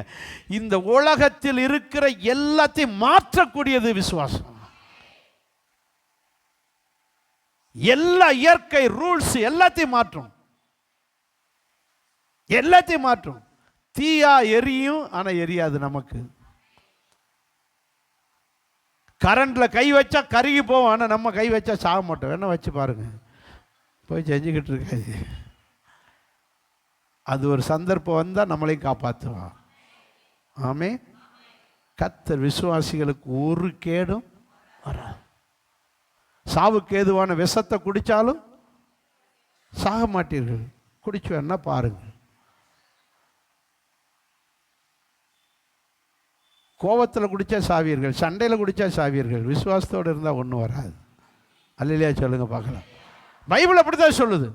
இந்த உலகத்தில் இருக்கிற எல்லாத்தையும் மாற்றக்கூடியது விசுவாசம். எல்லா இயற்கை ரூல்ஸ் எல்லாத்தையும் மாற்றும். தீயா எரியும், ஆனா எரியாது. நமக்கு கரண்ட்ல கை வச்சா கருகி போவோம், ஆனா நம்ம கை வச்சா சாக மாட்டோம். வேணா வச்சு பாருங்க, போய் செஞ்சுக்கிட்டு இருக்காது. அது ஒரு சந்தர்ப்பம் வந்தால் நம்மளையும் காப்பாற்றுவான். ஆமே. கர்த்தர் விசுவாசிகளுக்கு ஒரு கேடும் வராது. சாவுக்கு ஏதுவான விஷத்தை குடித்தாலும் சாக மாட்டீர்கள். குடிச்சு வேணா பாருங்க. கோபத்தில் குடித்தா சாவீர்கள், சண்டையில் குடித்தா சாவீர்கள். விசுவாசத்தோடு இருந்தால் ஒன்றும் வராது. அல்லையா? சொல்லுங்க பார்க்கலாம். பைபிள் அப்படித்தான் சொல்லுது.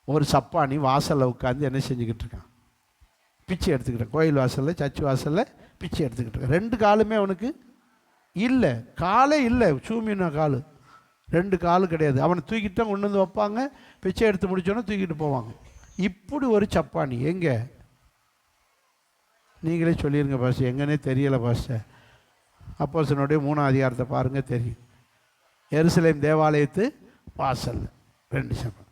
ஒரு சப்பானி வாசலில் உட்காந்து என்ன செஞ்சுக்கிட்டு இருக்கான்? பிச்சை எடுத்துக்கிட்டேன். கோயில் வாசலில் சர்ச் வாசலில் பிச்சை எடுத்துக்கிட்டேன். 2 காலுமே அவனுக்கு இல்லை, காலே இல்லை, சூமின கால், 2 காலு கிடையாது. அவனை தூக்கிட்டான் கொண்டு வந்து வைப்பாங்க, பிச்சை எடுத்து முடிச்சோன்னே தூக்கிட்டு போவாங்க. இப்படி ஒரு சப்பானி எங்கே? நீங்களே சொல்லிடுங்க பாஸ்டர், எங்கன்னே தெரியலை பாஸ்டர். அப்போஸ்தலனுடைய 3ஆம் அதிகாரத்தை பாருங்கள், தெரியும். எருசலேம் தேவாலயத்து வாசல் 2 சப்பானி.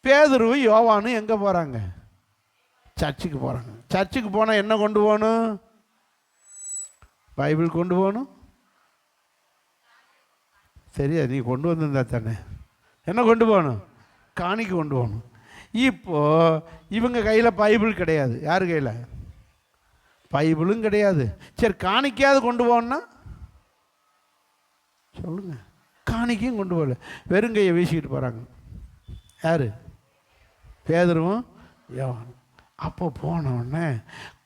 பேதுருவும் யோவானும் எங்கே போகிறாங்க? சர்ச்சுக்கு போகிறாங்க. சர்ச்சுக்கு போனால் என்ன கொண்டு போகணும்? பைபிள் கொண்டு போகணும். தெரியாது, நீ கொண்டு வந்திருந்தா தானே. என்ன கொண்டு போகணும்? காணிக்க கொண்டு போகணும். இப்போது இவங்க கையில் பைபிள் கிடையாது. யார் கையில்? பைபிளும் கிடையாது. சரி, காணிக்கையாவது கொண்டு போகணுன்னா சொல்லுங்கள். காணிக்கையும் கொண்டு போகல, வெறுங்கையை வீசிக்கிட்டு போகிறாங்க. யார்? பேதுருவும் யோவானும். அப்போ போனவுடனே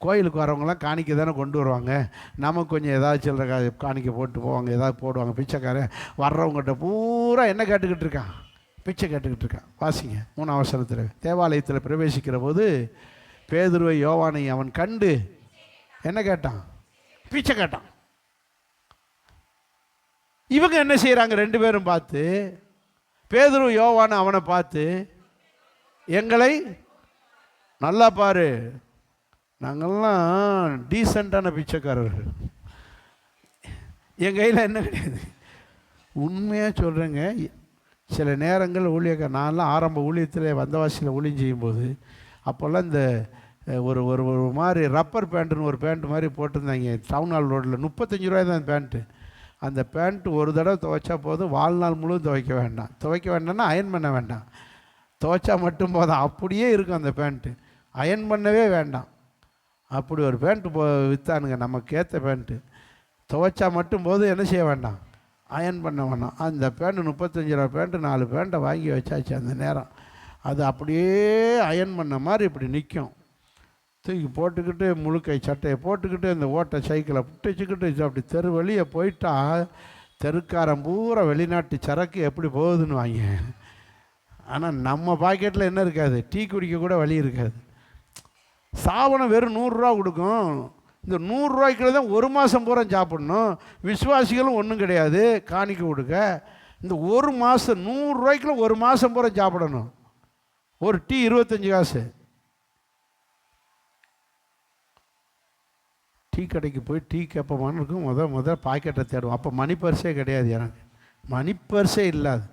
கோயிலுக்கு வரவங்களாம் காணிக்கை தானே கொண்டு வருவாங்க. நமக்கு கொஞ்சம் ஏதாவது சில்லற காணிக்கை போட்டு போவாங்க, ஏதாவது போடுவாங்க. பிச்சைக்காரன் வர்றவங்ககிட்ட பூரா என்ன கேட்டுக்கிட்டு இருக்கான்? பிச்சை கேட்டுக்கிட்டு இருக்கான். வாசிங்க 3ஆம் வசனத்தில். தேவாலயத்தில் பிரவேசிக்கிற போது பேதுருவை யோவானை அவன் கண்டு என்ன கேட்டான்? பிச்சை கேட்டான். இவங்க என்ன செய்கிறாங்க? 2 பேரும் பார்த்து, பேதுரு யோவானை அவனை பார்த்து, எங்களை நல்லா பாரு, நாங்கள்லாம் டீசெண்டான பிச்சைக்காரர்கள், என் கையில் என்ன கிடையாது. உண்மையாக சொல்கிறேங்க, சில நேரங்கள் நான்லாம் ஆரம்ப ஊழியத்தில் வந்தவாசியில் ஊழியம் செய்யும்போது அப்போல்லாம் இந்த ஒரு ஒரு ஒரு மாதிரி ரப்பர் பேண்ட்டுன்னு ஒரு பேண்ட்டு மாதிரி போட்டிருந்தாங்க டவுன் ஹால் ரோட்டில். 35 ரூபாய் தான் பேண்ட்டு. அந்த பேண்ட்டு ஒரு தடவை துவைச்சா போதும், வாழ்நாள் முழுவதும் துவைக்க வேண்டாம். துவைக்க வேண்டாம்னா அயன் பண்ண வேண்டாம், துவைச்சா மட்டும் போதும். அப்படியே இருக்கும் அந்த பேண்ட்டு, அயன் பண்ணவே வேண்டாம். அப்படி ஒரு பேண்ட்டு விற்றானுங்க, நமக்கு ஏற்ற பேண்ட்டு. துவைச்சா மட்டும் போதும், என்ன செய்ய வேண்டாம், அயன் பண்ண வேண்டாம். அந்த பேண்ட்டு 35 ரூபா பேண்ட்டு 4 பேண்ட்டை வாங்கி வச்சாச்சு. அந்த நேரம் அது அப்படியே அயன் பண்ண மாதிரி இப்படி நிற்கும். தூக்கி போட்டுக்கிட்டு முழுக்கை சட்டையை போட்டுக்கிட்டு இந்த ஓட்டை சைக்கிளை புட்டிச்சுக்கிட்டு அப்படி தெரு வெளியே போயிட்டா தெருக்காரன் பூரா வெளிநாட்டு சரக்கு எப்படி போகுதுன்னு வாங்க. ஆனால் நம்ம பாக்கெட்டில் என்ன இருக்காது? டீ குடிக்க கூட வழி இருக்காது. சாவனம் வெறும் 100 ரூபா கொடுக்கும். இந்த 100 ரூபாய்க்குள்ள தான் 1 மாதம் பூரா சாப்பிட்ணும். விசுவாசிகளும் ஒன்றும் கிடையாது காணிக்க கொடுக்க. இந்த 1 மாதம் 100 ரூபாய்க்குள்ள 1 மாதம் பூரா சாப்பிடணும். ஒரு டீ 25 காசு. டீ கடைக்கு போய் டீ கேட்போமான்னு இருக்கும். முதல் பாக்கெட்டை தேடுவோம். அப்போ மணி பர்ஸே கிடையாது, எனக்கு மணி பர்ஸே இல்லாது.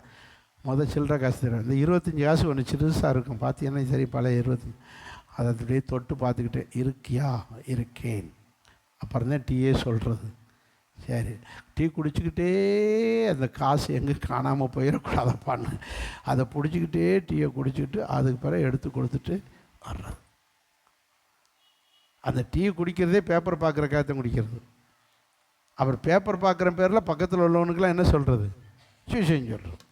சில்லற காசு தருவேன். இந்த 25 காசு ஒன்று சிறுசாக இருக்கும், பார்த்தீங்கன்னா சரி பழைய 25. அதை அப்படியே தொட்டு பார்த்துக்கிட்டே, இருக்கியா? இருக்கேன். அப்புறம் தான் டீயே சொல்கிறது. சரி, டீ குடிச்சிக்கிட்டே அந்த காசு எங்கே காணாமல் போயிடக்கூடாதப்பான்னு அதை பிடிச்சிக்கிட்டே டீயை குடிச்சிக்கிட்டு அதுக்கு பிறகு எடுத்து கொடுத்துட்டு வர்றது. அந்த டீ குடிக்கிறதே பேப்பர் பார்க்குறக்காக குடிக்கிறது. அப்புறம் பேப்பர் பார்க்குற பேரில் பக்கத்தில் உள்ளவனுக்கெல்லாம் என்ன சொல்கிறது? சுவிசேஷம் சொல்கிறது.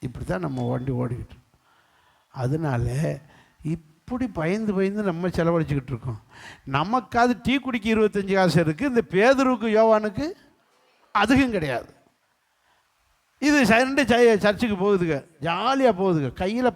இப்படி தான் நம்ம வண்டி ஓடிக்கிட்டு. அதனால இப்படி பயந்து நம்ம செலவழிச்சிக்கிட்டு இருக்கோம். நமக்காவது டீ குடிக்க 25 காசு இருக்குது, இந்த பேதுருக்கு யோவானுக்கு அதுக்கும் கிடையாது. இது 2 சர்ச்சுக்கு போகுதுங்க, ஜாலியாக போகுதுங்க. கையில்